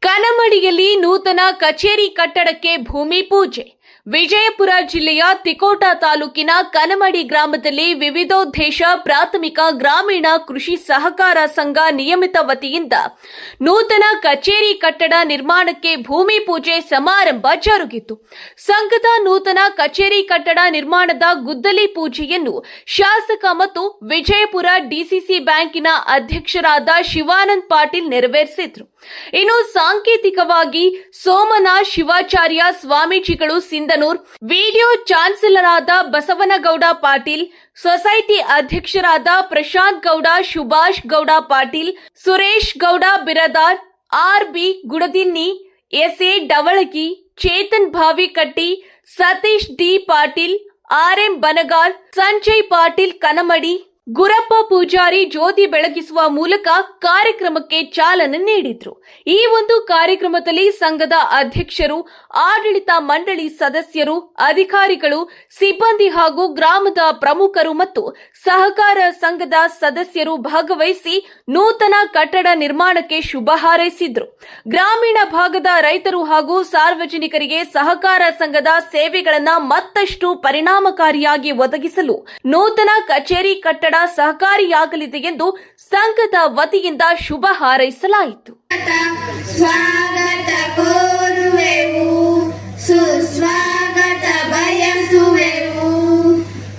ಕನಮಡಿಯಲ್ಲಿ ನೂತನ ಕಚೇರಿ ಕಟ್ಟಡಕ್ಕೆ ಭೂಮಿ ಪೂಜೆ. ವಿಜಯಪುರ ಜಿಲ್ಲೆಯ ತಿಕೋಟ ತಾಲೂಕಿನ ಕನಮಡಿ ಗ್ರಾಮದಲ್ಲಿ ವಿವಿಧೋದ್ದೇಶ ಪ್ರಾಥಮಿಕ ಗ್ರಾಮೀಣ ಕೃಷಿ ಸಹಕಾರ ಸಂಘ ನಿಯಮಿತ ವತಿಯಿಂದ ನೂತನ ಕಚೇರಿ ಕಟ್ಟಡ ನಿರ್ಮಾಣಕ್ಕೆ ಭೂಮಿ ಪೂಜೆ ಸಮಾರಂಭ ಜರುಗಿತು. ಸಂಘದ ನೂತನ ಕಚೇರಿ ಕಟ್ಟಡ ನಿರ್ಮಾಣದ ಗುದ್ದಲಿ ಪೂಜೆಯನ್ನು ಶಾಸಕ ಮತ್ತು ವಿಜಯಪುರ ಡಿಸಿಸಿ ಬ್ಯಾಂಕಿನ ಅಧ್ಯಕ್ಷರಾದ ಶಿವಾನಂದ ಪಾಟೀಲ್ ನೆರವೇರಿಸಿದರು. ಇನ್ನು ಸಾಂಕೇತಿಕವಾಗಿ ಸೋಮನ ಶಿವಾಚಾರ್ಯ ಸ್ವಾಮೀಜಿಗಳು ಸಿಂಧನೂರ್, ವಿಡಿಯೋ ಚಾನ್ಸಲರ್ ಆದ ಬಸವನಗೌಡ ಪಾಟೀಲ್, ಸೊಸೈಟಿ ಅಧ್ಯಕ್ಷರಾದ Prashant Gowda, Subhash Gowda Patil, Suresh Gowda Biradar, RB. Gudadinni, S.A.. Davalagi, Chetan Bhavikatti, Satish D Patil, ಆರ್.ಎಂ. ಬನಗಾರ್, Sanjay Patil Kanamadi, Gurappa Poojary ಜ್ಯೋತಿ ಬೆಳಗಿಸುವ ಮೂಲಕ ಕಾರ್ಯಕ್ರಮಕ್ಕೆ ಚಾಲನೆ ನೀಡಿದ್ರು. ಈ ಒಂದು ಕಾರ್ಯಕ್ರಮದಲ್ಲಿ ಸಂಘದ ಅಧ್ಯಕ್ಷರು, ಆಡಳಿತ ಮಂಡಳಿ ಸದಸ್ಯರು, ಅಧಿಕಾರಿಗಳು, ಸಿಬ್ಬಂದಿ ಹಾಗೂ ಗ್ರಾಮದ ಪ್ರಮುಖರು ಮತ್ತು ಸಹಕಾರ ಸಂಘದ ಸದಸ್ಯರು ಭಾಗವಹಿಸಿ ನೂತನ ಕಟ್ಟಡ ನಿರ್ಮಾಣಕ್ಕೆ ಶುಭ ಹಾರೈಸಿದ್ರು. ಗ್ರಾಮೀಣ ಭಾಗದ ರೈತರು ಹಾಗೂ ಸಾರ್ವಜನಿಕರಿಗೆ ಸಹಕಾರ ಸಂಘದ ಸೇವೆಗಳನ್ನು ಮತ್ತಷ್ಟು ಪರಿಣಾಮಕಾರಿಯಾಗಿ ಒದಗಿಸಲು ನೂತನ ಕಚೇರಿ ಕಟ್ಟಡ ಸಹಕಾರಿಯಾಗಲಿದೆ ಎಂದು ಸಂಘದ ವತಿಯಿಂದ ಶುಭ ಹಾರೈಸಲಾಯಿತು. ಸ್ವಾಗತ ಕೋರುವೆವು, ಸುಸ್ವಾಗತ ಬಯಸುವೆವು.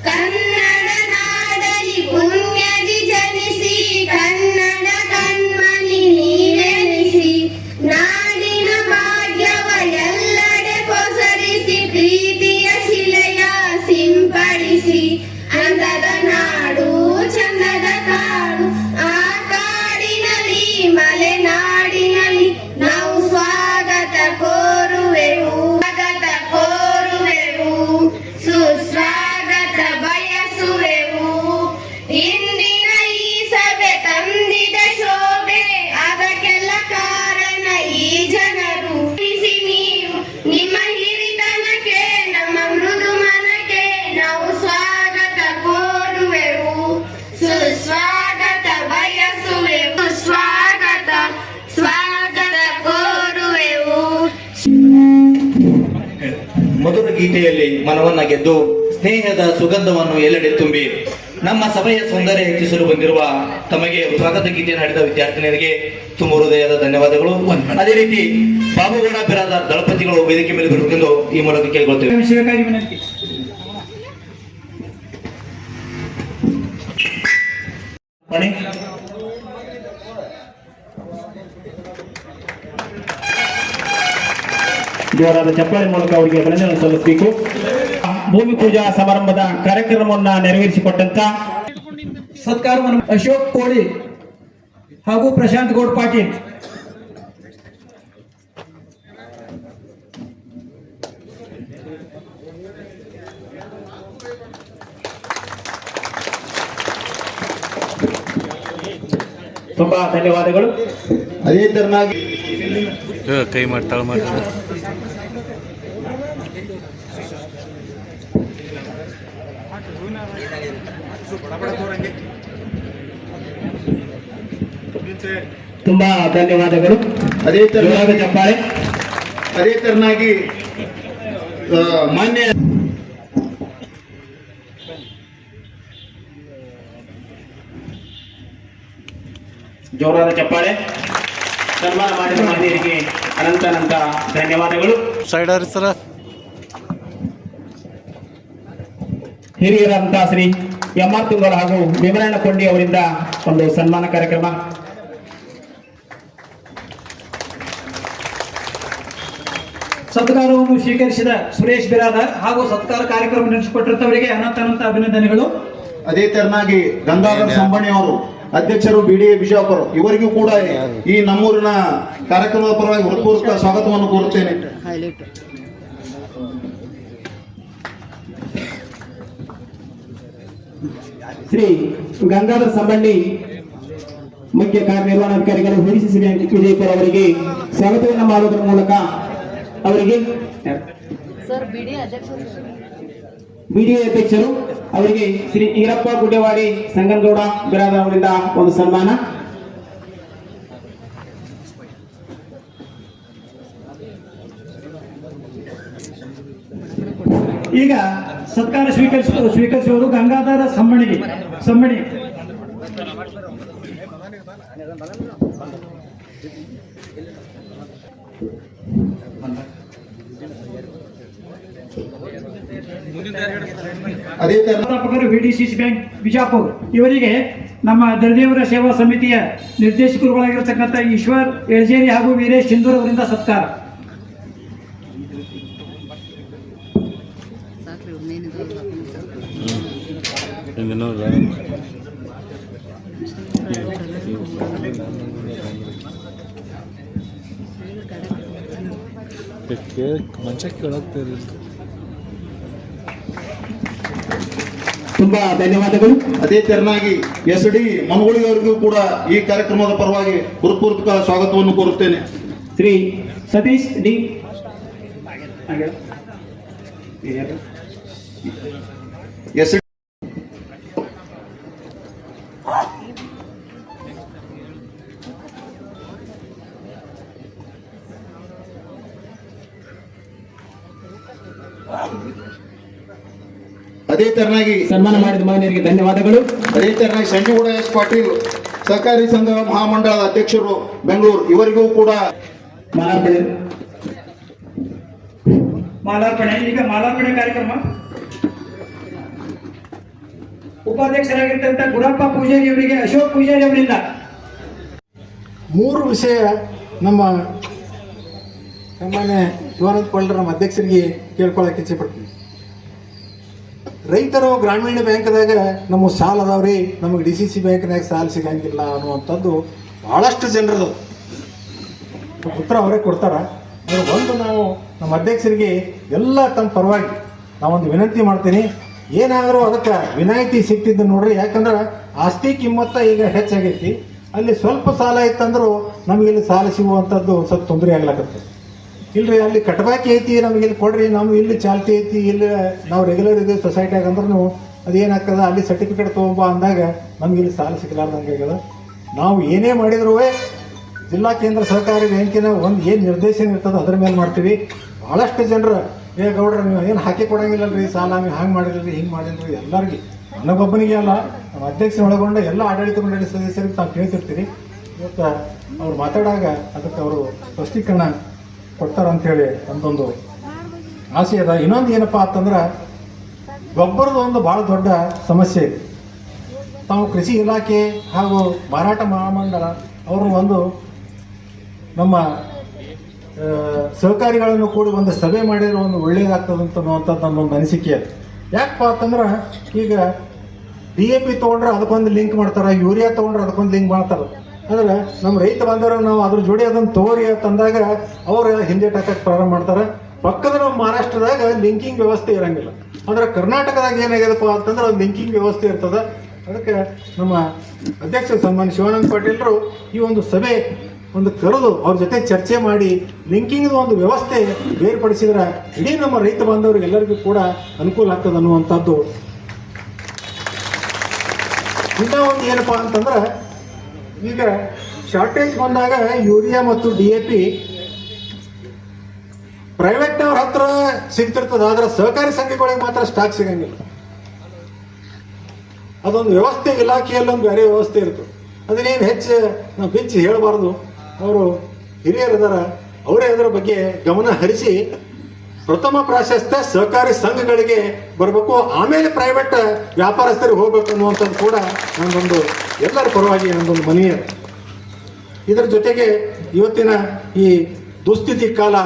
ಕನ್ನಡ ನಾಡಲಿ ಪುಣ್ಯದಿ ಜನಿಸಿ, ಕನ್ನಡ ಕಣ್ಮಣಿ ನೀವೆನಿಸಿ, ನಾಡಿನ ಭಾಗ್ಯವ ಎಲ್ಲೆಡೆ ಪಸರಿಸಿ, ಪ್ರೀತಿಯ ಶಿಲೆಯ ಸಿಂಪಡಿಸಿ, ಅಂದದ ನಾಡು ಚಂದದ ಕಾಡು, ಆ ಕಾಡಿನಲ್ಲಿ ಮಲೆನಾಡಿನಲ್ಲಿ ನಾವು ಸ್ವಾಗತ ಕೋರುವೆವು, ಸ್ವಾಗತ ಕೋರುವೆವು, ಸುಸ್ವಾಗತ ಬಯಸುವೆವು. ಇಂದಿನ ಈ ಸಭೆ ತಂದಿದ ಶೋಭೆ, ಅದಕ್ಕೆಲ್ಲ ಕಾರಣ ಈ ಜನರು. ನೀವು ನಿಮ್ಮ ಹಿರಿತನಕ್ಕೆ, ನಮ್ಮ ಮೃದು ಮನಕ್ಕೆ ನಾವು ಸ್ವಾಗತ ಕೋರುವೆವು, ಸುಸ್ವಾಗತ ಬಯಸುವೆವು, ಸ್ವಾಗತ ಸ್ವಾಗತ ಕೋರುವೆವು. ಮಧುರ ಗೀತೆಯಲ್ಲಿ ಮನವನ್ನ ಗೆದ್ದು ಸ್ನೇಹದ ಸುಗಂಧವನ್ನು ಎಲ್ಲೆಡೆ ತುಂಬಿ ನಮ್ಮ ಸಭೆಯ ಸೌಂದರ್ಯ ಹೆಚ್ಚಿಸಲು ಬಂದಿರುವ ತಮಗೆ ಸ್ವಾಗತ ಗೀತೆ ನಡೆದ ವಿದ್ಯಾರ್ಥಿನಿಯರಿಗೆ ತುಂಬ ಹೃದಯದ ಧನ್ಯವಾದಗಳು. ಅದೇ ರೀತಿ ಬಾಬುಗೌಡ ಬಿರಾದಾರ್ ದಳಪತಿಗಳು ವೇದಿಕೆ ಮೇಲೆ ಬರಬೇಕೆಂದು ಈ ಮೂಲಕ ಕೇಳಿಕೊಳ್ತೇವೆ. ಜೋರಾದ ಚಪ್ಪಾಳೆ ಮೂಲಕ ಅವರಿಗೆ ಅಭಿನಂದನೆ ಸಲ್ಲಿಸಬೇಕು. ಭೂಮಿ ಪೂಜಾ ಸಮಾರಂಭದ ಕಾರ್ಯಕ್ರಮವನ್ನು ನೆರವೇರಿಸಿಕೊಟ್ಟಂತ ಸತ್ಕಾರವನ್ನು ಅಶೋಕ್ ಕೋಳಿ ಹಾಗೂ ಪ್ರಶಾಂತ್ ಗೌಡ್ ಪಾಟೀಲ್ ತುಂಬಾ ಧನ್ಯವಾದಗಳು. ಅದೇ ತರನಾಗಿ ಕೈ ಮಾಡ್ತಾಳ ಮಾಡ್ತಾರೆ. ತುಂಬಾ ಧನ್ಯವಾದಗಳು. ಅದೇ ತರನಾಗಿ ಚಪ್ಪಾಳೆ. ಅದೇ ತರನಾಗಿ ಮಾನ್ಯ ಜೋರಾದ ಚಪ್ಪಾಳೆ. ಸನ್ಮಾನ ಮಾಡಿದ ಮಹಿಳೆಯರಿಗೆ ಅನಂತ ಧನ್ಯವಾದಗಳು. ಸೈಡ್ ಸರ ಹಿರಿಯರಂತ ಶ್ರೀ ಎಂ.ಆರ್. ತುಂಗಲ್ ಹಾಗೂ ವಿಮರಣ್ಣ ಕೊಂಡಿ ಅವರಿಂದ ಒಂದು ಸನ್ಮಾನ ಕಾರ್ಯಕ್ರಮ. ಸತ್ಕಾರವನ್ನು ಸ್ವೀಕರಿಸಿದ ಸುರೇಶ್ ಬಿರಾದಾರ್ ಹಾಗೂ ಸತ್ಕಾರ ಕಾರ್ಯಕ್ರಮ ನಡೆಸಿಕೊಟ್ಟಿರುತ್ತವರಿಗೆ ಅನಂತ ಅಭಿನಂದನೆಗಳು. ಅದೇ ತರನಾಗಿ ಗಂಗಾಧರ್ ಸಂಬಣಿ ಅವರು ಅಧ್ಯಕ್ಷರು BDA ಬಿಜಾಪುರ, ಇವರಿಗೂ ಕೂಡ ಈ ನಮ್ಮೂರಿನ ಕಾರ್ಯಕ್ರಮದ ಪರವಾಗಿ ಹೃತ್ಪೂರ್ವಕ ಸ್ವಾಗತವನ್ನು ಕೋರುತ್ತೇನೆ. ಶ್ರೀ ಗಂಗಾಧರ್ ಸಂಬಂಡಿ ಮುಖ್ಯ ಕಾರ್ಯನಿರ್ವಹಣಾಧಿಕಾರಿಗಳು ಡಿಸಿಸಿ ಬ್ಯಾಂಕ್ ವಿಜಯಪುರ ಅವರಿಗೆ ಸ್ವಾಗತವನ್ನು ಮಾಡುವುದರ ಮೂಲಕ ಅವರಿಗೆ BDA ಅಧ್ಯಕ್ಷರು ಅವರಿಗೆ ಶ್ರೀ ಈರಪ್ಪ ಗುಡ್ಡೆವಾಡಿ ಸಂಗನಗೌಡ ಬಿರಾದರ್ ಅವರಿಂದ ಒಂದು ಸನ್ಮಾನ. ಈಗ ಸತ್ಕಾರ ಸ್ವೀಕರಿಸುವುದು ಗಂಗಾಧರ ಸಮ್ಮಣಿ. ಅದೇ ತರ ವ್ಯವಸ್ಥಾಪಕರು VDCC ಬ್ಯಾಂಕ್ ಬಿಜಾಪುರ. ಇವರಿಗೆ ನಮ್ಮ ದಳದೇವರ ಸೇವಾ ಸಮಿತಿಯ ನಿರ್ದೇಶಕರುಗಳಾಗಿರತಕ್ಕಂಥ ಈಶ್ವರ್ ಎಳ್ಜೇರಿ ಹಾಗೂ ವೀರೇಶ್ ಸಿಂಧೂರ್ ಅವರಿಂದ ಸತ್ಕಾರ. ಮಂಚ ಕೇಳಾಗ್ತೀರಿ. ತುಂಬಾ ಧನ್ಯವಾದಗಳು. ಅದೇ ತೆರನಾಗಿ SD ಮನಗುಳಿಯವರಿಗೂ ಕೂಡ ಈ ಕಾರ್ಯಕ್ರಮದ ಪರವಾಗಿ ಹೃತ್ಪೂರ್ವಕ ಸ್ವಾಗತವನ್ನು ಕೋರುತ್ತೇನೆ. ಶ್ರೀ ಸತೀಶ್ ಡಿ SD ಅದೇ ತೆರನಾಗಿ ಸನ್ಮಾನ ಮಾಡಿದ ಮಹಿಳೆಯರಿಗೆ ಧನ್ಯವಾದಗಳು. ಅದೇ ತೆರನಾಗಿ ಸಂಜೀಗೌಡ S ಪಾಟೀಲ್ ಸಹಕಾರಿ ಸಂಘ ಮಹಾಮಂಡಳದ ಅಧ್ಯಕ್ಷರು ಬೆಂಗಳೂರು, ಇವರಿಗೂ ಕೂಡ ಮಾಲಾರ್ಪಣೆ. ಈಗ ಮಾಲಾರ್ಪಣೆ ಕಾರ್ಯಕ್ರಮ ಉಪಾಧ್ಯಕ್ಷರಾಗಿರ್ತಕ್ಕಂಥ ಗುರಪ್ಪ ಪೂಜಾರಿ ಅವರಿಗೆ ಅಶೋಕ್ ಪೂಜಾರಿ ಅವರಿಂದ 3 ವಿಷಯ ನಮ್ಮ ಸಾಮಾನ್ಯ ಶಿವಾನಂದ ಪಾಲ್ರ ನಮ್ಮ ಅಧ್ಯಕ್ಷರಿಗೆ ಕೇಳ್ಕೊಳ್ಳೋಕೆ ಇಚ್ಛೆ ಪಡ್ತೀನಿ. ರೈತರು ಗ್ರಾಮೀಣ ಬ್ಯಾಂಕ್ದಾಗ ನಮ್ಮ ಸಾಲ ಅದಾವ್ರಿ, ನಮಗೆ DCC ಬ್ಯಾಂಕ್ನಾಗ ಸಾಲ ಸಿಗಂಗಿಲ್ಲ ಅನ್ನುವಂಥದ್ದು ಭಾಳಷ್ಟು ಜನರದು ಉತ್ತರ ಅವರೇ ಕೊಡ್ತಾರ. ಅವರು ಬಂದು ನಾವು ನಮ್ಮ ಅಧ್ಯಕ್ಷರಿಗೆ ಎಲ್ಲ ತಮ್ಮ ಪರವಾಗಿ ನಾವೊಂದು ವಿನಂತಿ ಮಾಡ್ತೀನಿ, ಏನಾದರೂ ಅದಕ್ಕೆ ವಿನಾಯಿತಿ ಸಿಗ್ತಿದ್ದು ನೋಡ್ರಿ. ಯಾಕಂದ್ರೆ ಆಸ್ತಿ ಕಿಮ್ಮತ್ತ ಈಗ ಹೆಚ್ಚಾಗೈತಿ, ಅಲ್ಲಿ ಸ್ವಲ್ಪ ಸಾಲ ಇತ್ತಂದ್ರೂ ನಮಗಿಲ್ಲಿ ಸಾಲ ಸಿಗುವಂಥದ್ದು ಸ್ವಲ್ಪ ತೊಂದರೆ ಆಗ್ಲಕತ್ತೆ. ಇಲ್ರಿ ಅಲ್ಲಿ ಕಟ್ಬಾಕಿ ಐತಿ, ನಮಗೆ ಇಲ್ಲಿ ಕೊಡ್ರಿ, ನಮ್ಗೆ ಇಲ್ಲಿ ಚಾಲ್ತಿ ಐತಿ, ಇಲ್ಲಿ ನಾವು ರೆಗ್ಯುಲರ್ ಇದೀವಿ ಸೊಸೈಟಿಯಾಗ ಅಂದ್ರೂ ಅದೇನಾಗ್ತದೆ ಅಲ್ಲಿ ಸರ್ಟಿಫಿಕೇಟ್ ತೊಗೊಂಬ ಅಂದಾಗ ನಮ್ಗೆ ಇಲ್ಲಿ ಸಾಲ ಸಿಗಲಾರ್ದಂಗೆ ಆಗ್ಯದ. ನಾವು ಏನೇ ಮಾಡಿದ್ರೂ ಜಿಲ್ಲಾ ಕೇಂದ್ರ ಸಹಕಾರಿ ಬ್ಯಾಂಕಿನ ಒಂದು ಏನು ನಿರ್ದೇಶನ ಇರ್ತದೆ ಅದ್ರ ಮೇಲೆ ಮಾಡ್ತೀವಿ. ಭಾಳಷ್ಟು ಜನರು ಗೌಡ್ರ ನೀವು ಏನು ಹಾಕಿ ಕೊಡಂಗಿಲ್ಲಲ್ರಿ ಸಾಲ, ನೀವು ಹಂಗೆ ಮಾಡಿದ್ರಿ ಹಿಂಗೆ ಮಾಡಿದ್ರಿ, ಎಲ್ಲರಿಗೆ ನನಗೊಬ್ಬನಿಗೆ ಅಲ್ಲ ನಮ್ಮ ಅಧ್ಯಕ್ಷ ಒಳಗೊಂಡ ಎಲ್ಲ ಆಡಳಿತ ಮಂಡಳಿ ಸದಸ್ಯರಿಗೆ ತಾವು ಕೇಳ್ತಿರ್ತೀರಿ. ಇವತ್ತು ಅವ್ರು ಮಾತಾಡಾಗ ಅದಕ್ಕೆ ಅವರು ಸ್ಪಷ್ಟೀಕರಣ ಕೊಡ್ತಾರಂಥೇಳಿ ಒಂದೊಂದು ಆಸೆ ಅದ. ಇನ್ನೊಂದು ಏನಪ್ಪ ಅಂತಂದ್ರೆ ಗೊಬ್ಬರದ ಒಂದು ಭಾಳ ದೊಡ್ಡ ಸಮಸ್ಯೆ ಇದೆ. ತಾವು ಕೃಷಿ ಇಲಾಖೆ ಹಾಗೂ ಮಾರಾಟ ಮಹಾಮಂಡಳ ಅವರು ಒಂದು ನಮ್ಮ ಸಹಕಾರಿಗಳನ್ನು ಕೂಡಿ ಒಂದು ಸಭೆ ಮಾಡಿದ್ರೆ ಒಂದು ಒಳ್ಳೇದಾಗ್ತದಂತ ಅನ್ನುವಂಥದ್ದು ನನ್ನೊಂದು ಅನಿಸಿಕೆ ಅದು. ಯಾಕಪ್ಪ ಅಂತಂದ್ರೆ ಈಗ DAP ತೊಗೊಂಡ್ರೆ ಅದಕ್ಕೊಂದು ಲಿಂಕ್ ಮಾಡ್ತಾರೆ, ಯೂರಿಯಾ ತೊಗೊಂಡ್ರೆ ಅದಕ್ಕೊಂದು ಲಿಂಕ್ ಮಾಡ್ತಾರೆ. ಅಂದ್ರೆ ನಮ್ಮ ರೈತ ಬಂದವರು ನಾವು ಅದ್ರ ಜೋಡಿ ಅದನ್ನು ತೋರಿ ಅಂತಂದಾಗ ಅವರು ಹಿಂದೆ ಹಾಕಕ್ಕೆ ಪ್ರಾರಂಭ ಮಾಡ್ತಾರೆ. ಪಕ್ಕದ ನಮ್ಮ ಮಹಾರಾಷ್ಟ್ರದಾಗ ಲಿಂಕಿಂಗ್ ವ್ಯವಸ್ಥೆ ಇರಂಗಿಲ್ಲ. ಅಂದ್ರೆ ಕರ್ನಾಟಕದಾಗ ಏನಾಗ್ಯದಪ್ಪ ಅಂತಂದ್ರೆ ಒಂದು ಲಿಂಕಿಂಗ್ ವ್ಯವಸ್ಥೆ ಇರ್ತದೆ. ಅದಕ್ಕೆ ನಮ್ಮ ಅಧ್ಯಕ್ಷ ಸನ್ಮಾನ್ಯ ಶಿವಾನಂದ ಪಾಟೀಲರು ಈ ಒಂದು ಸಭೆ ಒಂದು ಕರೆದು ಅವ್ರ ಜೊತೆ ಚರ್ಚೆ ಮಾಡಿ ಲಿಂಕಿಂಗ್ ಒಂದು ವ್ಯವಸ್ಥೆ ಬೇರ್ಪಡಿಸಿದ್ರೆ ಇಡೀ ನಮ್ಮ ರೈತ ಬಾಂಧವರಿಗೆ ಎಲ್ಲರಿಗೂ ಕೂಡ ಅನುಕೂಲ ಆಗ್ತದೆ ಅನ್ನುವಂಥದ್ದು. ಇನ್ನೂ ಒಂದು ಏನಪ್ಪಾ ಅಂತಂದ್ರೆ ಈಗ ಶಾರ್ಟೇಜ್ ಬಂದಾಗ ಯೂರಿಯಾ ಮತ್ತು DAP ಪ್ರೈವೇಟ್ನವ್ರ ಹತ್ರ ಸಿಗ್ತಿರ್ತದೆ, ಆದ್ರೆ ಸಹಕಾರಿ ಸಂಘಗಳಿಗೆ ಮಾತ್ರ ಸ್ಟಾಕ್ ಸಿಗಂಗಿಲ್ಲ. ಅದೊಂದು ವ್ಯವಸ್ಥೆ ಇಲಾಖೆಯಲ್ಲಿ ಒಂದು ಬೇರೆ ವ್ಯವಸ್ಥೆ ಇರ್ತದೆ. ಅದನ್ನೇನು ಹೆಚ್ಚು ನಾವು ಬಿಚ್ಚಿ ಹೇಳಬಾರ್ದು. ಅವರು ಹಿರಿಯರಿದಾರ, ಅವರೇ ಅದರ ಬಗ್ಗೆ ಗಮನ ಹರಿಸಿ ಪ್ರಥಮ ಪ್ರಾಶಸ್ತ್ಯ ಸಹಕಾರಿ ಸಂಘಗಳಿಗೆ ಬರಬೇಕು, ಆಮೇಲೆ ಪ್ರೈವೇಟ್ ವ್ಯಾಪಾರಸ್ಥರಿಗೆ ಹೋಗ್ಬೇಕು ಅನ್ನುವಂಥದ್ದು ಕೂಡ ನನ್ನೊಂದು ಎಲ್ಲರ ಪರವಾಗಿ ನನ್ನೊಂದು ಮನವಿ. ಇದರ ಜೊತೆಗೆ ಇವತ್ತಿನ ಈ ದುಸ್ಥಿತಿ ಕಾಲ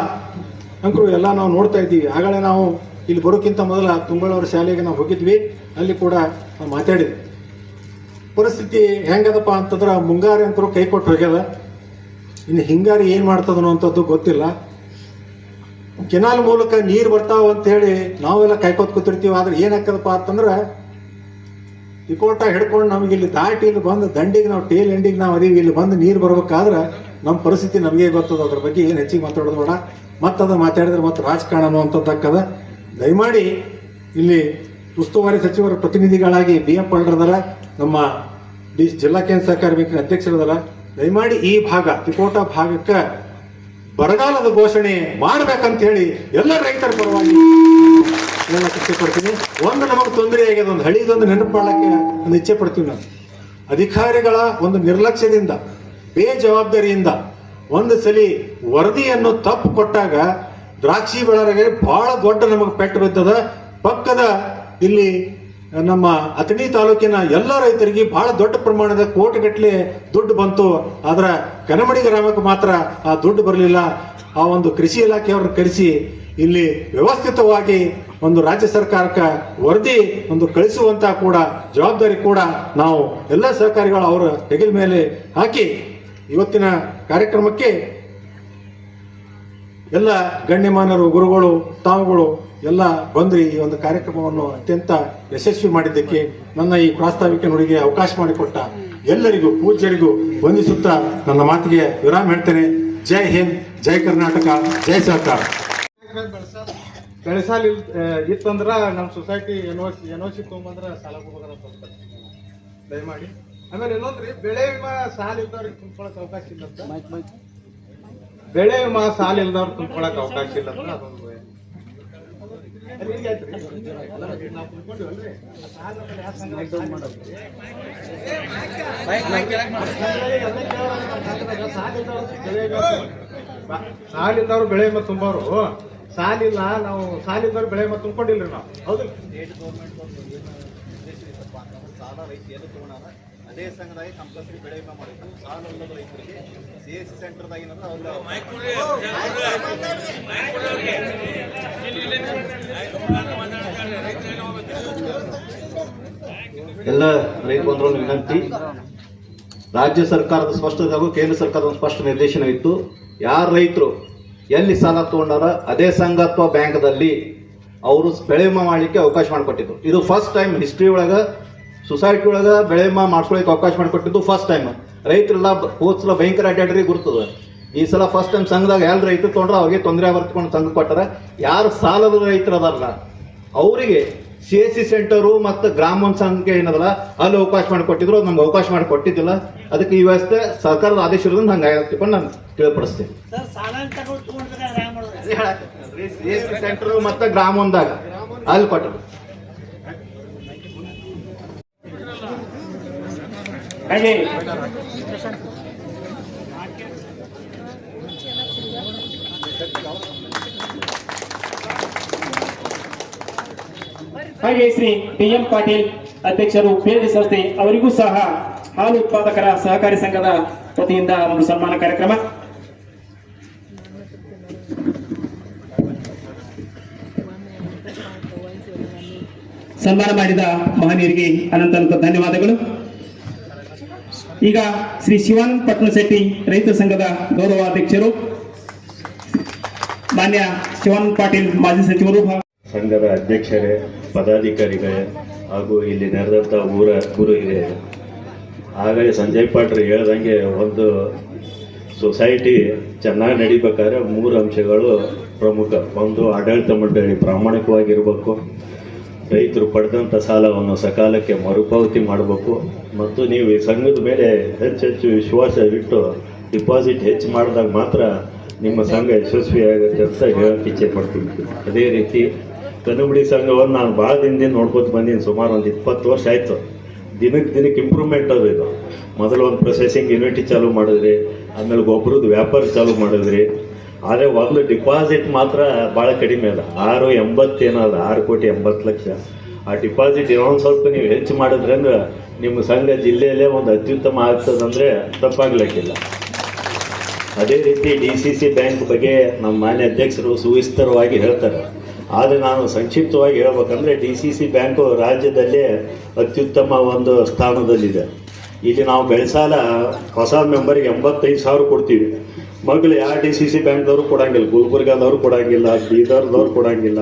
ಅಂಕರು ಎಲ್ಲ ನಾವು ನೋಡ್ತಾ ಇದ್ದೀವಿ. ಆಗಲೇ ನಾವು ಇಲ್ಲಿ ಬರೋಕ್ಕಿಂತ ಮೊದಲ ತುಂಗಳವರ ಶಾಲೆಗೆ ನಾವು ಹೋಗಿದ್ವಿ, ಅಲ್ಲಿ ಕೂಡ ನಾವು ಮಾತಾಡಿದ್ವಿ. ಪರಿಸ್ಥಿತಿ ಹೆಂಗದಪ್ಪ ಅಂತಂದ್ರೆ ಮುಂಗಾರಿ ಅಂತರೂ ಕೈ ಕೊಟ್ಟು ಹೋಗ್ಯದ, ಇನ್ನು ಹಿಂಗಾರಿ ಏನು ಮಾಡ್ತದ ಅನ್ನೋಂಥದ್ದು ಗೊತ್ತಿಲ್ಲ. ಕೆನಾಲ್ ಮೂಲಕ ನೀರು ಬರ್ತಾವ ಅಂತ ಹೇಳಿ ನಾವೆಲ್ಲ ಕಾಯ್ಕೋತ್ ಕೂತಿರ್ತೀವಿ. ಆದ್ರೆ ಏನಾಗ್ತದಪ್ಪ ಅಂತಂದ್ರೆ ತಿಕೋಟ ಹಿಡ್ಕೊಂಡು ನಮ್ಗೆ ಇಲ್ಲಿ ದಾಟಿ ಇಲ್ಲಿ ಬಂದು ದಂಡಿಗೆ ನಾವು ಟೇಲ್ ಎಂಡಿಗೆ ನಾವು ಅದೀವಿ, ಇಲ್ಲಿ ಬಂದು ನೀರು ಬರ್ಬೇಕಾದ್ರೆ ನಮ್ಮ ಪರಿಸ್ಥಿತಿ ನಮಗೆ ಗೊತ್ತದ. ಅದ್ರ ಬಗ್ಗೆ ಏನು ಹೆಚ್ಚಿಗೆ ಮಾತಾಡೋದು ಬೇಡ, ಮತ್ತದ ಮಾತಾಡಿದ್ರೆ ಮತ್ತೆ ರಾಜಕಾರಣ ಅನ್ನುವಂಥದ್ದು ಹಾಕದ. ದಯಮಾಡಿ ಇಲ್ಲಿ ಉಸ್ತುವಾರಿ ಸಚಿವರ ಪ್ರತಿನಿಧಿಗಳಾಗಿ BM ಪಾಲ್ರದರ, ನಮ್ಮ ಜಿಲ್ಲಾ ಕೇಂದ್ರ ಸಹಕಾರಿ ಬ್ಯಾಂಕಿನ ಅಧ್ಯಕ್ಷರದರ, ದಯಮಾಡಿ ಈ ಭಾಗ ತಿಕೋಟ ಭಾಗಕ್ಕೆ ಬರಗಾಲದ ಘೋಷಣೆ ಮಾಡ್ಬೇಕಂತ ಹೇಳಿ ಎಲ್ಲ ರೈತರ ಪರವಾಗಿ ಹೇಳಕ್ಕೆ ಇಚ್ಛೆ ಪಡ್ತೀನಿ. ಒಂದು ನಮಗೆ ತೊಂದರೆ ಆಗಿದೆ, ಒಂದು ಹಳಿದೊಂದು ನೆನಪು ಮಾಡಕ್ಕೆ ಒಂದು ಇಚ್ಛೆ ಪಡ್ತೀವಿ. ನಾನು ಅಧಿಕಾರಿಗಳ ಒಂದು ನಿರ್ಲಕ್ಷ್ಯದಿಂದ, ಬೇಜವಾಬ್ದಾರಿಯಿಂದ ಒಂದು ಸಲಿ ವರದಿಯನ್ನು ತಪ್ಪು ಕೊಟ್ಟಾಗ ದ್ರಾಕ್ಷಿ ಬೆಳೆಗಳಿಗೆ ಬಹಳ ದೊಡ್ಡ ನಮಗೆ ಪೆಟ್ಟು ಬಿದ್ದದ. ಪಕ್ಕದ ಇಲ್ಲಿ ನಮ್ಮ ಅಥಣಿ ತಾಲೂಕಿನ ಎಲ್ಲ ರೈತರಿಗೆ ಬಹಳ ದೊಡ್ಡ ಪ್ರಮಾಣದ ಕೋಟಿಗಟ್ಟಲೆ ದುಡ್ಡು ಬಂತು. ಆದ್ರೆ ಕನಮಡಿ ಗ್ರಾಮಕ್ಕೆ ಮಾತ್ರ ಆ ದುಡ್ಡು ಬರಲಿಲ್ಲ. ಆ ಒಂದು ಕೃಷಿ ಇಲಾಖೆಯವ್ರನ್ನ ಕರೆಸಿ ಇಲ್ಲಿ ವ್ಯವಸ್ಥಿತವಾಗಿ ಒಂದು ರಾಜ್ಯ ಸರ್ಕಾರಕ್ಕೆ ವರದಿ ಒಂದು ಕಳಿಸುವಂತ ಕೂಡ ಜವಾಬ್ದಾರಿ ಕೂಡ ನಾವು ಎಲ್ಲ ಸಹಕಾರಿಗಳು ಅವರ ಹೆಗಲ ಮೇಲೆ ಹಾಕಿ ಇವತ್ತಿನ ಕಾರ್ಯಕ್ರಮಕ್ಕೆ ಎಲ್ಲ ಗಣ್ಯಮಾನರು, ಗುರುಗಳು, ತಾವುಗಳು ಎಲ್ಲ ಬಂದು ಈ ಒಂದು ಕಾರ್ಯಕ್ರಮವನ್ನು ಅತ್ಯಂತ ಯಶಸ್ವಿ ಮಾಡಿದ್ದಕ್ಕೆ ನನ್ನ ಈ ಪ್ರಾಸ್ತಾವಿಕ ನುಡಿಗೆ ಅವಕಾಶ ಮಾಡಿಕೊಟ್ಟ ಎಲ್ಲರಿಗೂ ಪೂಜ್ಯರಿಗೂ ವಂದಿಸುತ್ತಾ ನನ್ನ ಮಾತಿಗೆ ವಿರಾಮ ಹೇಳ್ತೇನೆ. ಜೈ ಹಿಂದ್, ಜೈ ಕರ್ನಾಟಕ, ಜೈ ಸರ್ಕಾರ. ಬೆಳೆಸಾಲ ಇತ್ತಂದ್ರ ನಮ್ಮ ಸೊಸೈಟಿ ಎನ್ಒಸಿ ತೊಗೊಂಬಂದ್ರ ಸಾಲ ಕೊಡ್ಬೇಕಂತ ದಯಮಾಡಿ. ಆಮೇಲೆ ಇನ್ನೊಂದ್ರಿ, ಬೆಳೆ ವಿಮಾ ಸಾಲ ಇಲ್ದವ್ರಿಗೆ ತುಂಬ್ಕೊಳಕ್ ಅವಕಾಶ ಇಲ್ಲ ಅಂತ. ಬೆಳೆ ವಿಮಾ ಸಾಲ ಇಲ್ದವ್ರು ತುಂಬ್ಕೊಳಕ್ ಅವಕಾಶ ಇಲ್ಲ ಅಂತ ಅದೊಂದು ಸಾಲಿಲ್ದವ್ರು ಬೆಳೆ ವಿಮಾ ತುಂಬೋರು ಸಾಲಿಲ್ಲ. ನಾವು ಸಾಲಿಲ್ದವ್ರು ಬೆಳೆ ವಿಮಾ ತುಂಬ್ಕೊಂಡಿಲ್ರಿ ನಾವು. ಹೌದು, ಅದೇ ಸಂಘದಾಗ ಕಂಪಲ್ಸರಿ ಬೆಳೆ ವಿಮಾ ಮಾಡಿದ್ದು ಸಾಲ ಇಲ್ಲದ ರೈತರಿಗೆ CSC ಸೆಂಟರ್ದಾಗ ಎಲ್ಲ ರೈತ ಬಂಧುಗಳ ವಿನಂತಿ. ರಾಜ್ಯ ಸರ್ಕಾರದ ಸ್ಪಷ್ಟತೆ ಹಾಗೂ ಕೇಂದ್ರ ಸರ್ಕಾರದ ಸ್ಪಷ್ಟ ನಿರ್ದೇಶನ ಇತ್ತು. ಯಾರು ರೈತರು ಎಲ್ಲಿ ಸಾಲ ತಗೊಂಡಾರ ಅದೇ ಸಂಘ ಅಥವಾ ಬ್ಯಾಂಕ್ದಲ್ಲಿ ಅವರು ಬೆಳೆ ವಿಮಾ ಮಾಡಲಿಕ್ಕೆ ಅವಕಾಶ ಮಾಡಿಕೊಟ್ಟಿದ್ರು. ಇದು ಫಸ್ಟ್ ಟೈಮ್ ಹಿಸ್ಟ್ರಿ ಒಳಗೆ ಸೊಸೈಟಿ ಒಳಗೆ ಬೆಳೆ ವಿಮಾ ಮಾಡ್ಕೊಳ್ಳಿಕ್ಕೆ ಅವಕಾಶ ಮಾಡಿಕೊಟ್ಟಿದ್ದು ಫಸ್ಟ್ ಟೈಮ್. ರೈತರೆಲ್ಲ ಹೋದ್ಸಲ ಭಯಂಕರ ಅಡ್ಡಾಡ್ರಿ ಗುರ್ತದ. ಈ ಸಲ ಫಸ್ಟ್ ಟೈಮ್ ಸಂಘದಾಗ ಎಲ್ಲ ರೈತರು ತೊಗೊಂಡ್ರೆ ಅವ್ರಿಗೆ ತೊಂದರೆ ಬರ್ತ್ಕೊಂಡು ಸಂಘ ಕೊಟ್ಟಾರ. ಯಾರು ಸಾಲದ ರೈತರು ಅದಾರಲ್ಲ ಅವರಿಗೆ CSC ಸೆಂಟರು ಮತ್ತು ಗ್ರಾಮೋನ್ ಸಂಘಕ್ಕೆ ಏನದಲ್ಲ ಅಲ್ಲಿ ಅವಕಾಶ ಮಾಡಿಕೊಟ್ಟಿದ್ರು. ನಮ್ಗೆ ಅವಕಾಶ ಮಾಡಿಕೊಟ್ಟಿದ್ದಿಲ್ಲ. ಅದಕ್ಕೆ ಈ ವ್ಯವಸ್ಥೆ ಸರ್ಕಾರದ ಆದೇಶ ಇರೋದ್ರಿಂದ ಹಂಗೆ ತಿಳ್ಕೊಂಡು ನಾನು ತಿಳಿಪಡಿಸ್ತೇನೆ. CSC ಸೆಂಟರ್ ಮತ್ತು ಗ್ರಾಮೋನ್ದಾಗ ಅಲ್ಲಿ ಕೊಟ್ಟರು. ಹಾಗೆ ಹಾಗೆ ಶ್ರೀ BM ಪಾಟೀಲ್ ಅಧ್ಯಕ್ಷರು ಬೇರೆ ಸಂಸ್ಥೆ ಅವರಿಗೂ ಸಹ ಹಾಲು ಉತ್ಪಾದಕರ ಸಹಕಾರಿ ಸಂಘದ ವತಿಯಿಂದ ಒಂದು ಸನ್ಮಾನ ಕಾರ್ಯಕ್ರಮ. ಸನ್ಮಾನ ಮಾಡಿದ ಮಹನೀಯರಿಗೆ ಅನಂತ ಧನ್ಯವಾದಗಳು. ಈಗ ಶ್ರೀ ಶಿವಾನಂದ ಪಟ್ನಶೆಟ್ಟಿ ರೈತ ಸಂಘದ ಗೌರವಾಧ್ಯಕ್ಷರು, ಮಾನ್ಯ ಶಿವಾನಂದ ಪಾಟೀಲ್ ಮಾಜಿ ಸಚಿವರು, ಸಂಘದ ಅಧ್ಯಕ್ಷರೇ, ಪದಾಧಿಕಾರಿಗಳೇ ಹಾಗೂ ಇಲ್ಲಿ ನೆರೆದಂಥ ಗುರು ಹಿರಿಯರು. ಆಗಲೇ ಸಂಜಯ್ ಪಾಟ್ರು ಹೇಳ್ದಂಗೆ ಒಂದು ಸೊಸೈಟಿ ಚೆನ್ನಾಗಿ ನಡಿಬೇಕಾದ್ರೆ 3 ಅಂಶಗಳು ಪ್ರಮುಖ. ಒಂದು, ಆಡಳಿತ ಮಂಡಳಿ ಪ್ರಾಮಾಣಿಕವಾಗಿರಬೇಕು. ರೈತರು ಪಡೆದಂಥ ಸಾಲವನ್ನು ಸಕಾಲಕ್ಕೆ ಮರುಪಾವತಿ ಮಾಡಬೇಕು. ಮತ್ತು ನೀವು ಈ ಸಂಘದ ಮೇಲೆ ಹೆಚ್ಚೆಚ್ಚು ವಿಶ್ವಾಸ ಇಟ್ಟು ಡಿಪಾಸಿಟ್ ಹೆಚ್ಚು ಮಾಡಿದಾಗ ಮಾತ್ರ ನಿಮ್ಮ ಸಂಘ ಯಶಸ್ವಿಯಾಗುತ್ತೆ ಅಂತ ಹೇಳಕ್ಕೆ ಇಚ್ಛೆ ಪಡ್ತೀನಿ. ಅದೇ ರೀತಿ ಕನಮಡಿ ಸಂಘವನ್ನು ನಾನು ಭಾಳ ದಿನದಿಂದ ನೋಡ್ಕೊತ ಬಂದೀನಿ. ಸುಮಾರು ಒಂದು 20 ವರ್ಷ ಆಯಿತು. ದಿನಕ್ಕೆ ಇಂಪ್ರೂವ್ಮೆಂಟ್ ಅದು. ಇದು ಮೊದಲು ಒಂದು ಪ್ರೊಸೆಸಿಂಗ್ ಯೂನಿಟ್ ಚಾಲೂ ಮಾಡಿದ್ರಿ, ಆಮೇಲೆ ಗೊಬ್ಬರದ ವ್ಯಾಪಾರ ಚಾಲೂ ಮಾಡಿದ್ರಿ. ಆದರೆ ಒಂದು ಡಿಪಾಸಿಟ್ ಮಾತ್ರ ಭಾಳ ಕಡಿಮೆ ಅದ. 680 ಏನದ, 6,80,00,000. ಆ ಡಿಪಾಸಿಟ್ ಇನ್ನೊಂದು ಸ್ವಲ್ಪ ನೀವು ಹೆಚ್ಚು ಮಾಡಿದ್ರೆ ಅಂದ್ರೆ ನಿಮ್ಮ ಸಂಘ ಜಿಲ್ಲೆಯಲ್ಲೇ ಒಂದು ಅತ್ಯುತ್ತಮ ಆಗ್ತದಂದರೆ ತಪ್ಪಾಗ್ಲಿಕ್ಕಿಲ್ಲ. ಅದೇ ರೀತಿ DCC ಬ್ಯಾಂಕ್ ಬಗ್ಗೆ ನಮ್ಮ ಮಾನ್ಯ ಅಧ್ಯಕ್ಷರು ಸುವಿಸ್ತರವಾಗಿ ಹೇಳ್ತಾರೆ. ಆದರೆ ನಾನು ಸಂಕ್ಷಿಪ್ತವಾಗಿ ಹೇಳ್ಬೇಕಂದ್ರೆ DCC ಬ್ಯಾಂಕು ರಾಜ್ಯದಲ್ಲೇ ಅತ್ಯುತ್ತಮ ಒಂದು ಸ್ಥಾನದಲ್ಲಿದೆ. ಇಲ್ಲಿ ನಾವು ಬೆಳೆಸಾಲ ಹೊಸ ಮೆಂಬರಿಗೆ 85,000 ಕೊಡ್ತೀವಿ. ಮಗಳು ಯಾವ DCC ಬ್ಯಾಂಕ್ದವರು ಕೊಡಂಗಿಲ್ಲ, ಗುಲ್ಬರ್ಗಾದವ್ರು ಕೊಡಂಗಿಲ್ಲ, ಬೀದರ್ದವ್ರು ಕೊಡಂಗಿಲ್ಲ,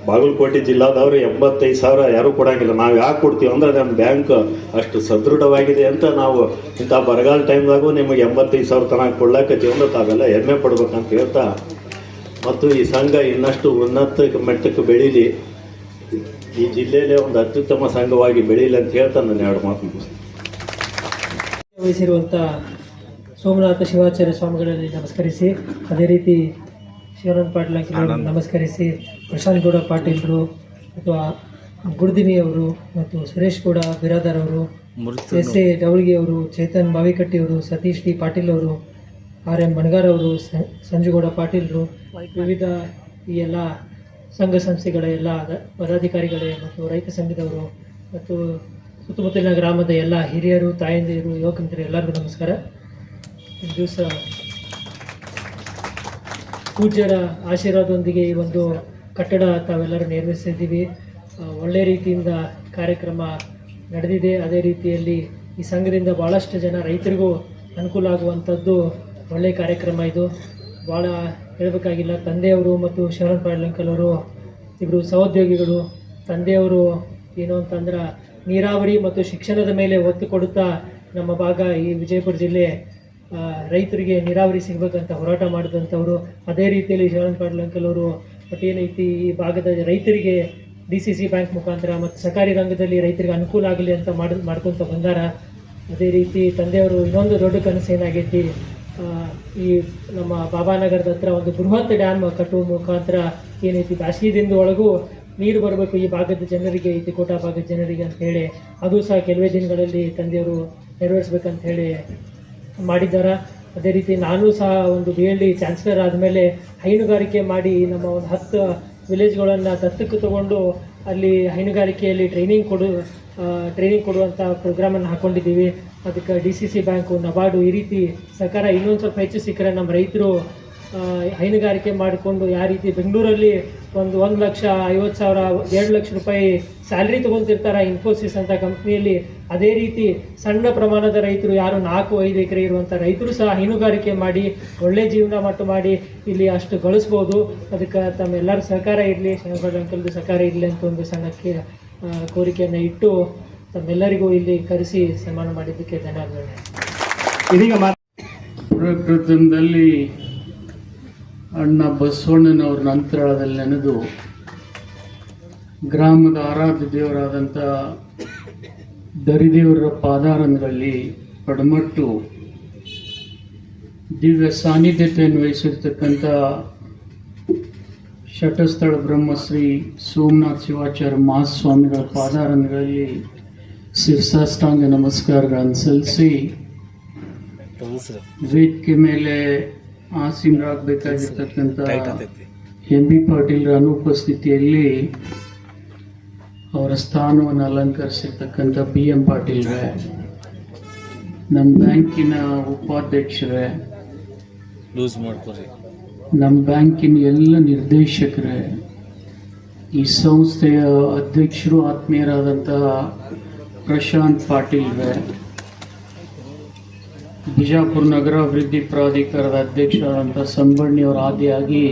ಬಾಗಲಕೋಟೆ ಜಿಲ್ಲಾದವರು 85,000 ಯಾರೂ ಕೊಡಂಗಿಲ್ಲ. ನಾವು ಯಾಕೆ ಕೊಡ್ತೀವಿ ಅಂದರೆ ನಮ್ಮ ಬ್ಯಾಂಕ್ ಅಷ್ಟು ಸದೃಢವಾಗಿದೆ ಅಂತ. ನಾವು ಇಂಥ ಬರಗಾಲ ಟೈಮ್ದಾಗೂ ನಿಮಗೆ 85,000 ತನಕ ಕೊಡ್ಲಾಕತ್ತೀವಿ ಅಂದ್ರೆ ತಾವೆಲ್ಲ ಹೆಮ್ಮೆ ಪಡ್ಬೇಕಂತ ಹೇಳ್ತಾ, ಮತ್ತು ಈ ಸಂಘ ಇನ್ನಷ್ಟು ಉನ್ನತ ಮಟ್ಟಕ್ಕೆ ಬೆಳೀಲಿ. ಈ ಜಿಲ್ಲೆಯಲ್ಲೇ ಒಂದು ಅತ್ಯುತ್ತಮ ಸಂಘವಾಗಿ ಬೆಳೀಲಿ ಅಂತ ಹೇಳ್ತಾ ನಾನು 2 ಮಾತು ಮುಗಿಸ್ತೀನಿ. ವಹಿಸಿರುವಂಥ ಸೋಮನಾಥ ಶಿವಾಚಾರ್ಯ ಸ್ವಾಮಿಗಳಲ್ಲಿ ನಮಸ್ಕರಿಸಿ, ಅದೇ ರೀತಿ ಶಿವರಾಮ್ ಪಾಟೀಲ್ ಅಂಕಿಲವರು ನಮಸ್ಕರಿಸಿ, ಪ್ರಶಾಂತ್ ಗೌಡ ಪಾಟೀಲ್ರು ಮತ್ತು ಗುಡ್ದಿನಿ ಅವರು ಮತ್ತು ಸುರೇಶ್ ಗೌಡ ಬಿರಾದರ್ ಅವರು, ಎಸ್.ಎ. ಡವಳ್ಗಿ ಅವರು, ಚೇತನ್ ಬಾವಿಕಟ್ಟಿ ಅವರು, ಸತೀಶ್ ಡಿ ಪಾಟೀಲ್ ಅವರು, R.M. ಬಣಗಾರ್ ಅವರು, ಸಂಜುಗೌಡ ಪಾಟೀಲ್ರು, ವಿವಿಧ ಈ ಎಲ್ಲ ಸಂಘ ಸಂಸ್ಥೆಗಳ ಎಲ್ಲ ಪದಾಧಿಕಾರಿಗಳೇ ಮತ್ತು ರೈತ ಸಂಘದವರು ಮತ್ತು ಸುತ್ತಮುತ್ತಲಿನ ಗ್ರಾಮದ ಎಲ್ಲ ಹಿರಿಯರು, ತಾಯಂದಿರು, ಯುವಕ ಮಿತ್ರರು ಎಲ್ಲರಿಗೂ ನಮಸ್ಕಾರ. ಈ ದಿವಸ ಪೂಜ್ಯರ ಆಶೀರ್ವಾದದೊಂದಿಗೆ ಈ ಒಂದು ಕಟ್ಟಡ ತಾವೆಲ್ಲರೂ ನಿರ್ವಹಿಸಿದ್ದೀವಿ. ಒಳ್ಳೆಯ ರೀತಿಯಿಂದ ಕಾರ್ಯಕ್ರಮ ನಡೆದಿದೆ. ಅದೇ ರೀತಿಯಲ್ಲಿ ಈ ಸಂಘದಿಂದ ಭಾಳಷ್ಟು ಜನ ರೈತರಿಗೂ ಅನುಕೂಲ ಆಗುವಂಥದ್ದು ಒಳ್ಳೆಯ ಕಾರ್ಯಕ್ರಮ ಇದು. ಭಾಳ ಹೇಳಬೇಕಾಗಿಲ್ಲ. ತಂದೆಯವರು ಮತ್ತು ಶಿವರಾಮ್ ಪಾಟೀಲ್ ಅಂಕಲ್ ಅವರು ಇಬ್ಬರು ಸಹೋದ್ಯೋಗಿಗಳು. ತಂದೆಯವರು ಏನು ಅಂತಂದ್ರೆ ನೀರಾವರಿ ಮತ್ತು ಶಿಕ್ಷಣದ ಮೇಲೆ ಒತ್ತು ಕೊಡುತ್ತಾ ನಮ್ಮ ಭಾಗ ಈ ವಿಜಯಪುರ ಜಿಲ್ಲೆ ರೈತರಿಗೆ ನೀರಾವರಿ ಸಿಗಬೇಕಂತ ಹೋರಾಟ ಮಾಡಿದಂಥವರು. ಅದೇ ರೀತಿಯಲ್ಲಿ ಶಿವರಾಮ್ ಪಾಟೀಲ್ ಅಂಕಲ್ ಅವರು ಏನೈತಿ ಈ ಭಾಗದ ರೈತರಿಗೆ DCC ಬ್ಯಾಂಕ್ ಮುಖಾಂತರ ಮತ್ತು ಸಹಕಾರಿ ರಂಗದಲ್ಲಿ ರೈತರಿಗೆ ಅನುಕೂಲ ಆಗಲಿ ಅಂತ ಮಾಡ್ಕೊತ ಬಂದಾರ. ಅದೇ ರೀತಿ ತಂದೆಯವರು ಇನ್ನೊಂದು ದೊಡ್ಡ ಕನಸು ಏನಾಗೈತಿ, ಈ ನಮ್ಮ ಬಾಬಾನಗರದ ಹತ್ರ ಒಂದು ಬೃಹತ್ ಡ್ಯಾಮ್ ಕಟ್ಟುವ ಮುಖಾಂತರ ಏನೈತಿ ಬ್ಯಾಸಗಿ ಒಳಗೂ ನೀರು ಬರಬೇಕು ಈ ಭಾಗದ ಜನರಿಗೆ, ಈ ತಿಕೋಟ ಭಾಗದ ಜನರಿಗೆ ಅಂತ ಹೇಳಿ ಅದು ಸಹ ಕೆಲವೇ ದಿನಗಳಲ್ಲಿ ತಂದೆಯವರು ನೆರವೇರಿಸ್ಬೇಕಂತ ಹೇಳಿ ಮಾಡಿದ್ದಾರೆ. ಅದೇ ರೀತಿ ನಾನು ಸಹ ಒಂದು BLD ಚಾನ್ಸಲರ್ ಆದಮೇಲೆ ಹೈನುಗಾರಿಕೆ ಮಾಡಿ ನಮ್ಮ ಒಂದು 10 ವಿಲೇಜ್ಗಳನ್ನು ದತ್ತಕ್ಕೆ ತಗೊಂಡು ಅಲ್ಲಿ ಹೈನುಗಾರಿಕೆಯಲ್ಲಿ ಟ್ರೈನಿಂಗ್ ಕೊಡುವಂಥ ಪ್ರೋಗ್ರಾಮನ್ನು ಹಾಕ್ಕೊಂಡಿದ್ದೀವಿ. ಅದಕ್ಕೆ DCC ಬ್ಯಾಂಕು, ನಬಾರ್ಡು ಈ ರೀತಿ ಸರ್ಕಾರ ಇನ್ನೊಂದು ಸ್ವಲ್ಪ ಹೆಚ್ಚು ಸಿಕ್ಕರೆ ನಮ್ಮ ರೈತರು ಹೈನುಗಾರಿಕೆ ಮಾಡಿಕೊಂಡು ಯಾವ ರೀತಿ ಬೆಂಗಳೂರಲ್ಲಿ ಒಂದು 1,50,000 2 ಲಕ್ಷ ರೂಪಾಯಿ ಸ್ಯಾಲ್ರಿ ತೊಗೊತಿರ್ತಾರೆ ಇನ್ಫೋಸಿಸ್ ಅಂತ ಕಂಪ್ನಿಯಲ್ಲಿ, ಅದೇ ರೀತಿ ಸಣ್ಣ ಪ್ರಮಾಣದ ರೈತರು ಯಾರು 4-5 ಎಕರೆ ಇರುವಂಥ ರೈತರು ಸಹ ಹೈನುಗಾರಿಕೆ ಮಾಡಿ ಒಳ್ಳೆ ಜೀವನ ಮಟ್ಟ ಮಾಡಿ ಇಲ್ಲಿ ಅಷ್ಟು ಗಳಿಸ್ಬೋದು. ಅದಕ್ಕೆ ತಮ್ಮೆಲ್ಲರ ಸಹಕಾರ ಇರಲಿ, ಶಂಕರ ಅಂಕಲ್ದು ಸಹಕಾರ ಇರಲಿ ಅಂತ ಒಂದು ಸಣ್ಣಕ್ಕೆ ಕೋರಿಕೆಯನ್ನು ಇಟ್ಟು ತಮ್ಮೆಲ್ಲರಿಗೂ ಇಲ್ಲಿ ಕರೆಸಿ ಸನ್ಮಾನ ಮಾಡಿದ್ದಕ್ಕೆ ಧನ್ಯವಾದಗಳು. ಇದೀಗ ಪ್ರಪ್ರಥಮದಲ್ಲಿ ಅಣ್ಣ ಬಸವಣ್ಣನವ್ರ ನಂತರದಲ್ಲಿ ನೆನೆದು ಗ್ರಾಮದ ಆರಾಧ್ಯ ದೇವರಾದಂಥ ದರಿದೇವರ ಪಾದಾರಗಳಲ್ಲಿ ಪಡಮಟ್ಟು ದಿವ್ಯ ಸಾನ್ನಿಧ್ಯತೆಯನ್ನು ವಹಿಸಿರ್ತಕ್ಕಂಥ ಶಟಸ್ಥಳ ಬ್ರಹ್ಮಶ್ರೀ ಸೋಮನಾಥ್ ಶಿವಾಚಾರ್ಯ ಮಹಾಸ್ವಾಮಿಗಳ ಪಾದಾರಗಳಲ್ಲಿ ಶಿರಸಾಷ್ಟಾಂಗ ನಮಸ್ಕಾರಗಳನ್ನು ಸಲ್ಲಿಸಿ ವೇದಿಕೆ ಮೇಲೆ ಆಸೀನರಾಗಬೇಕಾಗಿರ್ತಕ್ಕಂಥ MB ಪಾಟೀಲ್ರ ಅನುಪಸ್ಥಿತಿಯಲ್ಲಿ ಅವರ ಸ್ಥಾನವನ್ನು ಅಲಂಕರಿಸಿರ್ತಕ್ಕಂಥ BM ಪಾಟೀಲ್ರೇ, ನಮ್ಮ ಬ್ಯಾಂಕಿನ ಉಪಾಧ್ಯಕ್ಷರೇ, ನಮ್ಮ ಬ್ಯಾಂಕಿನ ಎಲ್ಲ ನಿರ್ದೇಶಕರೇ, ಈ ಸಂಸ್ಥೆಯ ಅಧ್ಯಕ್ಷರು ಆತ್ಮೀಯರಾದಂತಹ ಪ್ರಶಾಂತ್ ಪಾಟೀಲ್ರೇ, ಬಿಜಾಪುರ ನಗರ ಅಭಿವೃದ್ಧಿ ಪ್ರಾಧಿಕಾರದ ಅಧ್ಯಕ್ಷರಾದಂಥ ಸಂಬಣ್ಣಿಯವರ ಆದಿಯಾಗಿ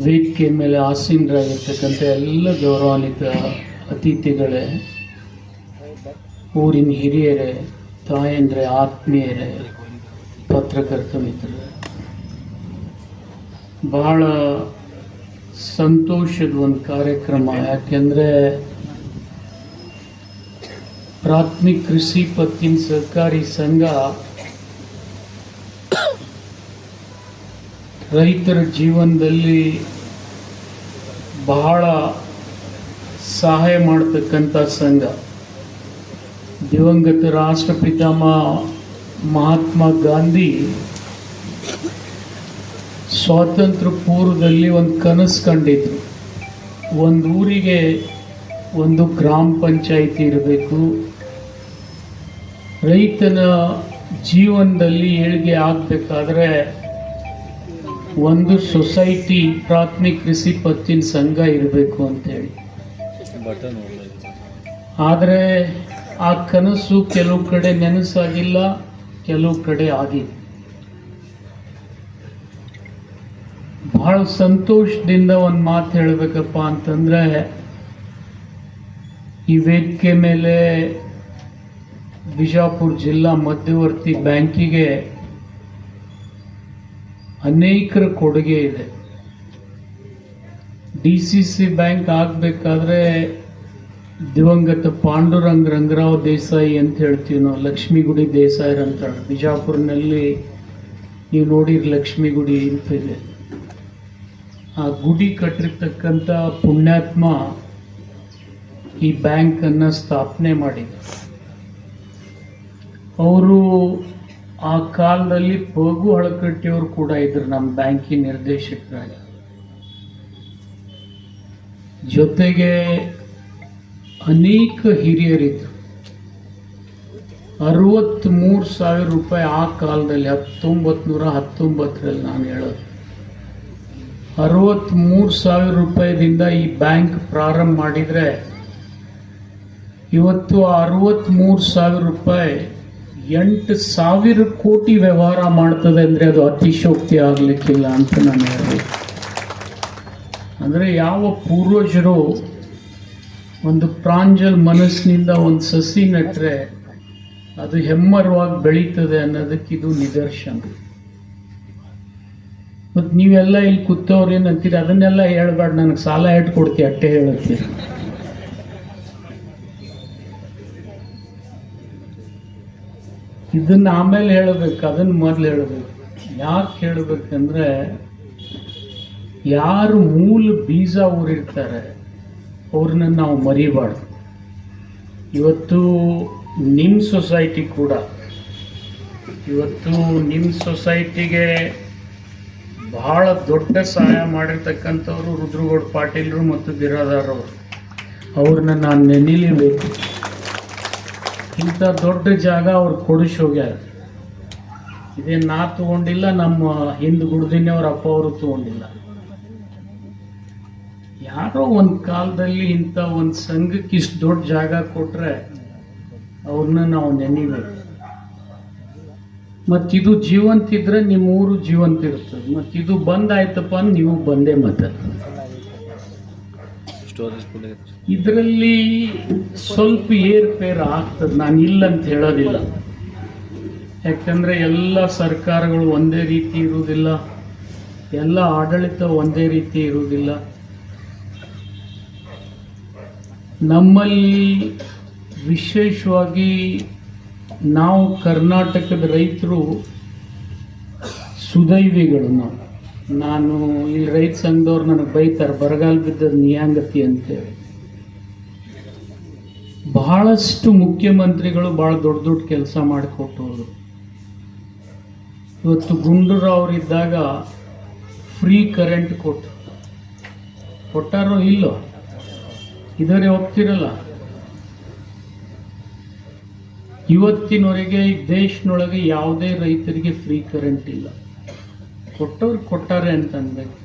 ವೇದಿಕೆ ಮೇಲೆ ಆಸೀನರಾಗಿರ್ತಕ್ಕಂಥ ಎಲ್ಲ ಗೌರವಾನ್ವಿತ ಅತಿಥಿಗಳೇ, ಊರಿನ ಹಿರಿಯರೇ, ತಾಯಂದ್ರೆ, ಆತ್ಮೀಯರೇ, ಪತ್ರಕರ್ತ ಮಿತ್ರರೇ, ಬಹಳ ಸಂತೋಷದ ಒಂದು ಕಾರ್ಯಕ್ರಮ. ಯಾಕೆಂದರೆ ಪ್ರಾಥಮಿಕ ಕೃಷಿ ಪತ್ತಿನ ಸಹಕಾರಿ ಸಂಘ ರೈತರ ಜೀವನದಲ್ಲಿ ಬಹಳ ಸಹಾಯ ಮಾಡತಕ್ಕಂಥ ಸಂಘ. ದಿವಂಗತ ರಾಷ್ಟ್ರಪಿತಾಮಹ ಮಹಾತ್ಮ ಗಾಂಧಿ ಸ್ವಾತಂತ್ರ್ಯ ಪೂರ್ವದಲ್ಲಿ ಒಂದು ಕನಸು ಕಂಡಿದ್ರು, ಒಂದು ಊರಿಗೆ ಒಂದು ಗ್ರಾಮ ಪಂಚಾಯಿತಿ ಇರಬೇಕು, ರೈತನ ಜೀವನದಲ್ಲಿ ಏಳಿಗೆ ಆಗಬೇಕಾದ್ರೆ ಒಂದು ಸೊಸೈಟಿ ಪ್ರಾಥಮಿಕ ಕೃಷಿ ಪತ್ತಿನ ಸಂಘ ಇರಬೇಕು ಅಂತೇಳಿ. ಆದರೆ ಆ ಕನಸು ಕೆಲವು ಕಡೆ ನೆನಸಾಗಿಲ್ಲ, ಕೆಲವು ಕಡೆ ಆಗಿದೆ. ಬಹಳ ಸಂತೋಷದಿಂದ ಒಂದು ಮಾತು ಹೇಳಬೇಕಪ್ಪ ಅಂತಂದರೆ, ಈ ವೇದಿಕೆ ಮೇಲೆ ಬಿಜಾಪುರ ಜಿಲ್ಲಾ ಮಧ್ಯವರ್ತಿ ಬ್ಯಾಂಕಿಗೆ ಅನೇಕರ ಕೊಡುಗೆ ಇದೆ. DCC ಬ್ಯಾಂಕ್ ಆಗಬೇಕಾದ್ರೆ ದಿವಂಗತ ಪಾಂಡುರಂಗ್ ರಂಗರಾವ್ ದೇಸಾಯಿ ಅಂತ ಹೇಳ್ತೀವಿ ನಾವು, ಲಕ್ಷ್ಮೀಗುಡಿ ದೇಸಾಯರ್ ಅಂತ ಬಿಜಾಪುರ್ನಲ್ಲಿ ನೀವು ನೋಡಿರಿ ಲಕ್ಷ್ಮೀಗುಡಿ ಅಂತ ಇದೆ. ಆ ಗುಡಿ ಕಟ್ಟಿರ್ತಕ್ಕಂಥ ಪುಣ್ಯಾತ್ಮ ಈ ಬ್ಯಾಂಕನ್ನು ಸ್ಥಾಪನೆ ಮಾಡಿದ. ಅವರು ಆ ಕಾಲದಲ್ಲಿ ಪಗು ಹಳಕಟ್ಟಿಯವರು ಕೂಡ ಇದ್ರು ನಮ್ಮ ಬ್ಯಾಂಕಿನ ನಿರ್ದೇಶಕರಾಗಿ. ಜೊತೆಗೆ ಅನೇಕ ಹಿರಿಯರಿದ್ರು. 63,000 ರೂಪಾಯಿ ಆ ಕಾಲದಲ್ಲಿ 1919ರಲ್ಲಿ ನಾನು ಹೇಳೋದು 63,000 ರೂಪಾಯಿದಿಂದ ಈ ಬ್ಯಾಂಕ್ ಪ್ರಾರಂಭ ಮಾಡಿದರೆ ಇವತ್ತು 63,000 ರೂಪಾಯಿ 8,000 ಕೋಟಿ ವ್ಯವಹಾರ ಮಾಡ್ತದೆ ಅಂದರೆ ಅದು ಅತಿಶೋಕ್ತಿ ಆಗಲಿಕ್ಕಿಲ್ಲ ಅಂತ ನಾನು ಹೇಳ್ಬೇಕು. ಅಂದರೆ ಯಾವ ಪೂರ್ವಜರು ಒಂದು ಪ್ರಾಂಜಲ್ ಮನಸ್ಸಿನಿಂದ ಒಂದು ಸಸಿ ನೆಟ್ಟರೆ ಅದು ಹೆಮ್ಮರವಾಗಿ ಬೆಳೀತದೆ ಅನ್ನೋದಕ್ಕೆ ಇದು ನಿದರ್ಶನ. ಮತ್ತು ನೀವೆಲ್ಲ ಇಲ್ಲಿ ಕೂತವ್ರು ಏನಂತೀರಿ, ಅದನ್ನೆಲ್ಲ ಹೇಳ್ಬೇಡ, ನನಗೆ ಸಾಲ ಇಟ್ಟು ಕೊಡ್ತೀವಿ ಅಟ್ಟೆ ಹೇಳುತ್ತೀರಿ. ಇದನ್ನ ಆಮೇಲೆ ಹೇಳಬೇಕು, ಅದನ್ನು ಮೊದಲು ಹೇಳಬೇಕು. ಯಾಕೆ ಹೇಳಬೇಕಂದ್ರೆ ಯಾರು ಮೂಲ ಬೀಜ ಊರಿರ್ತಾರೆ ಅವ್ರನ್ನ ನಾವು ಮರಿಬಾರ್ದು. ಇವತ್ತು ನಿಮ್ಮ ಸೊಸೈಟಿ ಕೂಡ, ಇವತ್ತು ನಿಮ್ಮ ಸೊಸೈಟಿಗೆ ಬಹಳ ದೊಡ್ಡ ಸಹಾಯ ಮಾಡಿರ್ತಕ್ಕಂಥವ್ರು ರುದ್ರಗೌಡ ಪಾಟೀಲ್ರು ಮತ್ತು ಬಿರಾದಾರವರು, ಅವ್ರನ್ನ ನಾನು ನೆನೀಲೇಬೇಕು. ಇಂಥ ದೊಡ್ಡ ಜಾಗ ಅವ್ರು ಕೊಡಿಸಿ ಹೋಗ್ಯಾರ. ಇದೇನು ನಾ ತಗೊಂಡಿಲ್ಲ, ನಮ್ಮ ಹಿಂದೆ ಗುಡ್ದಿನವ್ರ ಅಪ್ಪ ಅವರು ತಗೊಂಡಿಲ್ಲ. ಯಾರೋ ಒಂದು ಕಾಲದಲ್ಲಿ ಇಂಥ ಒಂದು ಸಂಘಕ್ಕೆ ಇಷ್ಟು ದೊಡ್ಡ ಜಾಗ ಕೊಟ್ಟರೆ ಅವ್ರನ್ನ ನಾವು ನೆನೀಬೇಕು. ಮತ್ತಿದು ಜೀವಂತಿದ್ರೆ ನಿಮ್ಮ ಊರು ಜೀವಂತ ಇರ್ತದೆ. ಮತ್ತಿದು ಬಂದಾಯ್ತಪ್ಪ ಅಂದ್ರೆ ನೀವು ಬಂದೇ ಮತ್ತೆ. ಇದರಲ್ಲಿ ಸ್ವಲ್ಪ ಏರ್ಪೇರ್ ಆಗ್ತದೆ, ನಾನು ಇಲ್ಲ ಅಂತ ಹೇಳೋದಿಲ್ಲ. ಯಾಕಂದರೆ ಎಲ್ಲ ಸರ್ಕಾರಗಳು ಒಂದೇ ರೀತಿ ಇರುವುದಿಲ್ಲ, ಎಲ್ಲ ಆಡಳಿತ ಒಂದೇ ರೀತಿ ಇರುವುದಿಲ್ಲ. ನಮ್ಮಲ್ಲಿ ವಿಶೇಷವಾಗಿ ನಾವು ಕರ್ನಾಟಕದ ರೈತರು ಸುದೈವಿಗಳು. ನಾನು ಈ ರೈತ ಸಂಘದವ್ರು ನನಗೆ ಬೈತಾರೆ, ಬರಗಾಲ ಬಿದ್ದದ ನಿಯಾಂಗತಿ ಅಂತೇಳಿ. ಬಹಳಷ್ಟು ಮುಖ್ಯಮಂತ್ರಿಗಳು ಭಾಳ ದೊಡ್ಡ ದೊಡ್ಡ ಕೆಲಸ ಮಾಡಿಕೊಟ್ಟವರು. ಇವತ್ತು ಗುಂಡೂರಾವ್ರಿದ್ದಾಗ ಫ್ರೀ ಕರೆಂಟ್ ಕೊಟ್ಟಾರೋ ಇಲ್ಲೋ ಇದರೇ ಹೋಗ್ತಿರಲ್ಲ. ಇವತ್ತಿನವರೆಗೆ ಈ ದೇಶನೊಳಗೆ ಯಾವುದೇ ರೈತರಿಗೆ ಫ್ರೀ ಕರೆಂಟ್ ಇಲ್ಲ. ಕೊಟ್ಟವ್ರು ಕೊಟ್ಟಾರೆ ಅಂತ ಅನ್ಬೇಕು.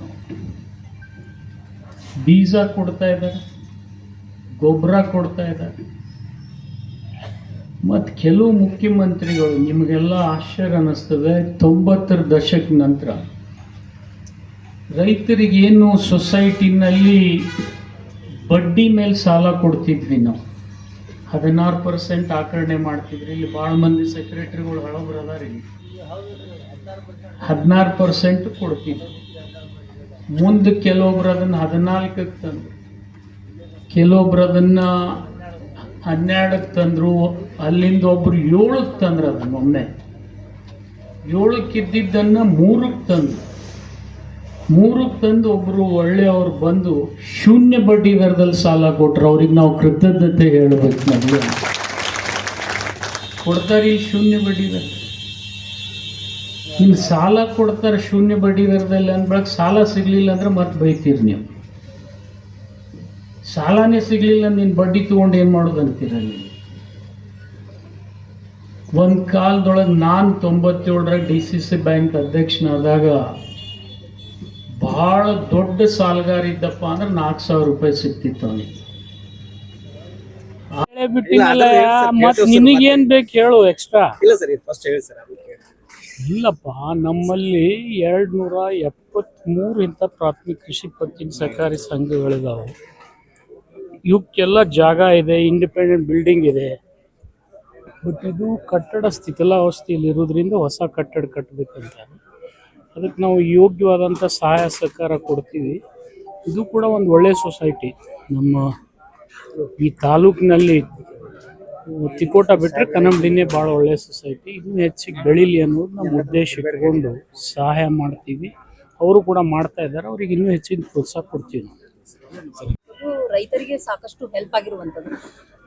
ಬೀಜ ಕೊಡ್ತಾ ಇದ್ದಾರೆ, ಗೊಬ್ಬರ ಕೊಡ್ತಾ ಇದ್ದಾರೆ. ಮತ್ತು ಕೆಲವು ಮುಖ್ಯಮಂತ್ರಿಗಳು, ನಿಮಗೆಲ್ಲ ಆಶ್ಚರ್ಯ ಅನ್ನಿಸ್ತದೆ, 90ರ ದಶಕ ನಂತರ ರೈತರಿಗೇನು ಸೊಸೈಟಿನಲ್ಲಿ ಬಡ್ಡಿ ಮೇಲೆ ಸಾಲ ಕೊಡ್ತಿದ್ವಿ ನಾವು, 16% ಆಕರಣೆ ಮಾಡ್ತಿದ್ರಿ. ಇಲ್ಲಿ ಭಾಳ ಮಂದಿ ಸೆಕ್ರೆಟರಿಗಳು ಹಳಬ್ರು ಅದಾರ, ಇಲ್ಲಿ 16% ಕೊಡ್ತಿದ್ವಿ. ಮುಂದೆ ಕೆಲವೊಬ್ರು ಅದನ್ನು 14ಕ್ಕೆ ತಂದರು, ಕೆಲವೊಬ್ರು ಅದನ್ನು 12ಕ್ಕೆ ತಂದರು, ಅಲ್ಲಿಂದ ಒಬ್ರು 7ಕ್ಕೆ ತಂದ್ರು. ಅದನ್ನು ಒಮ್ಮೆ 7ಕ್ಕೆ ಇದ್ದಿದ್ದನ್ನು 3ಕ್ಕೆ ತಂದರು. 3ಕ್ಕೆ ತಂದು ಒಬ್ಬರು ಒಳ್ಳೆಯವ್ರು ಬಂದು ಶೂನ್ಯ ಬಡ್ಡಿ ದರದಲ್ಲಿ ಸಾಲ ಕೊಟ್ಟರು. ಅವ್ರಿಗೆ ನಾವು ಕೃತಜ್ಞತೆ ಹೇಳಬೇಕು. ಮೊದಲು ಕೊಡ್ತಾರೆ ಈ ಶೂನ್ಯ ಬಡ್ಡಿ ದರ. ಇನ್ನು ಸಾಲ ಕೊಡ್ತಾರೆ ಶೂನ್ಯ ಬಡ್ಡಿ ದರದಲ್ಲಿ ಅಂದ್ಬಳಕ್ ಸಾಲ ಸಿಗಲಿಲ್ಲ ಅಂದ್ರೆ ಮತ್ತೆ ಬೈತೀರಿ ನೀವು. ಸಾಲನೇ ಸಿಗಲಿಲ್ಲ, ನೀನು ಬಡ್ಡಿ ತೊಗೊಂಡು ಏನು ಮಾಡೋದು ಅಂತೀರಲ್ಲಿ. ಒಂದು ಕಾಲದೊಳಗೆ ನಾನು 97ರ DCC ಬ್ಯಾಂಕ್ ಅಧ್ಯಕ್ಷನಾದಾಗ ಭಾಳ ದೊಡ್ಡ ಸಾಲಗಾರ ಇದ್ದಪ್ಪ ಅಂದ್ರೆ 4,000 ರೂಪಾಯಿ ಸಿಗ್ತಿತ್ತು ಅವನಿಗೆ. ನಿನಗೇನ್ ಬೇಕು ಹೇಳು ಎಕ್ಸ್ಟ್ರಾ? ಇಲ್ಲಪ್ಪ, ನಮ್ಮಲ್ಲಿ 273 ಇಂಥ ಪ್ರಾಥಮಿಕ ಕೃಷಿ ಪತ್ತಿನ ಸಹಕಾರಿ ಸಂಘಗಳಿದಾವೆ. ಇವಕ್ಕೆಲ್ಲ ಜಾಗ ಇದೆ, ಇಂಡಿಪೆಂಡೆಂಟ್ ಬಿಲ್ಡಿಂಗ್ ಇದೆ. ಬಟ್ ಇದು ಕಟ್ಟಡ ಸ್ಥಿತಿಲಾವಸ್ಥೆಯಲ್ಲಿ ಇರೋದ್ರಿಂದ ಹೊಸ ಕಟ್ಟಡ ಕಟ್ಟಬೇಕಂತ. ಅದಕ್ಕೆ ನಾವು ಯೋಗ್ಯವಾದಂಥ ಸಹಾಯ ಸಹಕಾರ ಕೊಡ್ತೀವಿ. ಇದು ಕೂಡ ಒಂದು ಒಳ್ಳೆಯ ಸೊಸೈಟಿ. ನಮ್ಮ ಈ ತಾಲೂಕಿನಲ್ಲಿ ತಿಕೋಟ ಬಿಟ್ಟರೆ ಕನಂಬಡಿನೇ ಭಾಳ ಒಳ್ಳೆಯ ಸೊಸೈಟಿ. ಇನ್ನೂ ಹೆಚ್ಚಿಗೆ ಬೆಳೀಲಿ ಅನ್ನೋದು ನಮ್ಮ ಉದ್ದೇಶ ಇಟ್ಕೊಂಡು ಸಹಾಯ ಮಾಡ್ತೀವಿ. ಅವರು ಕೂಡ ಮಾಡ್ತಾ ಇದ್ದಾರೆ. ಅವ್ರಿಗೆ ಇನ್ನೂ ಹೆಚ್ಚಿನ ಪ್ರೋತ್ಸಾಹ ಕೊಡ್ತೀವಿ ನಾವು. ರೈತರಿಗೆ ಸಾಕಷ್ಟು ಹೆಲ್ಪ್ ಆಗಿರುವಂಥದ್ದು.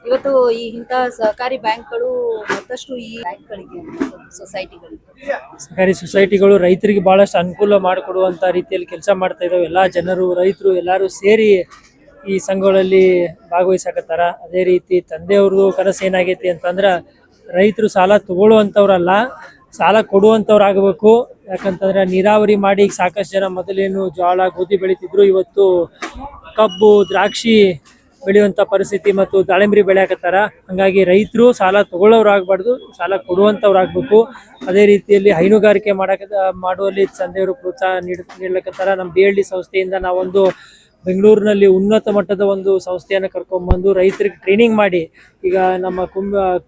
ಇವತ್ತು ಈ ಇಂಥ ಸಹಕಾರಿ ಬ್ಯಾಂಕ್ಗಳು ಮತ್ತಷ್ಟು ಈ ಬ್ಯಾಂಕ್ಗಳಿಗೆ ಸಹಕಾರಿ ಸೊಸೈಟಿಗಳು ರೈತರಿಗೆ ಬಹಳಷ್ಟು ಅನುಕೂಲ ಮಾಡಿಕೊಡುವಂಥ ರೀತಿಯಲ್ಲಿ ಕೆಲಸ ಮಾಡ್ತಾ ಇದ್ದಾವೆ. ಎಲ್ಲ ಜನರು ರೈತರು ಎಲ್ಲರೂ ಸೇರಿ ಈ ಸಂಘಗಳಲ್ಲಿ ಭಾಗವಹಿಸಕತ್ತಾರ. ಅದೇ ರೀತಿ ತಂದೆಯವ್ರದ್ದು ಕನಸು ಏನಾಗೈತಿ ಅಂತಂದ್ರೆ ರೈತರು ಸಾಲ ತಗೊಳ್ಳುವಂಥವ್ರಲ್ಲ, ಸಾಲ ಕೊಡುವಂಥವ್ರು ಆಗಬೇಕು. ಯಾಕಂತಂದ್ರೆ ನೀರಾವರಿ ಮಾಡಿ ಈಗ ಸಾಕಷ್ಟು ಜನ ಮೊದಲೇನು ಜೋಳ ಗೋಧಿ ಬೆಳೀತಿದ್ರು, ಇವತ್ತು ಕಬ್ಬು ದ್ರಾಕ್ಷಿ ಬೆಳೆಯುವಂಥ ಪರಿಸ್ಥಿತಿ ಮತ್ತು ದಾಳಿಂಬರಿ ಬೆಳೆಯಕತ್ತಾರ. ಹಾಗಾಗಿ ರೈತರು ಸಾಲ ತಗೊಳ್ಳೋರು ಆಗಬಾರ್ದು, ಸಾಲ ಕೊಡುವಂಥವ್ರು ಆಗಬೇಕು. ಅದೇ ರೀತಿಯಲ್ಲಿ ಹೈನುಗಾರಿಕೆ ಮಾಡುವಲ್ಲಿ ತಂದೆಯವರು ಪ್ರೋತ್ಸಾಹ ನೀಡಲಕತ್ತಾರ. ನಮ್ಮ BLD ಸಂಸ್ಥೆಯಿಂದ ನಾವೊಂದು ಬೆಂಗಳೂರಿನಲ್ಲಿ ಉನ್ನತ ಮಟ್ಟದ ಒಂದು ಸಂಸ್ಥೆಯನ್ನು ಕರ್ಕೊಂಡ್ಬಂದು ರೈತರಿಗೆ ಟ್ರೈನಿಂಗ್ ಮಾಡಿ, ಈಗ ನಮ್ಮ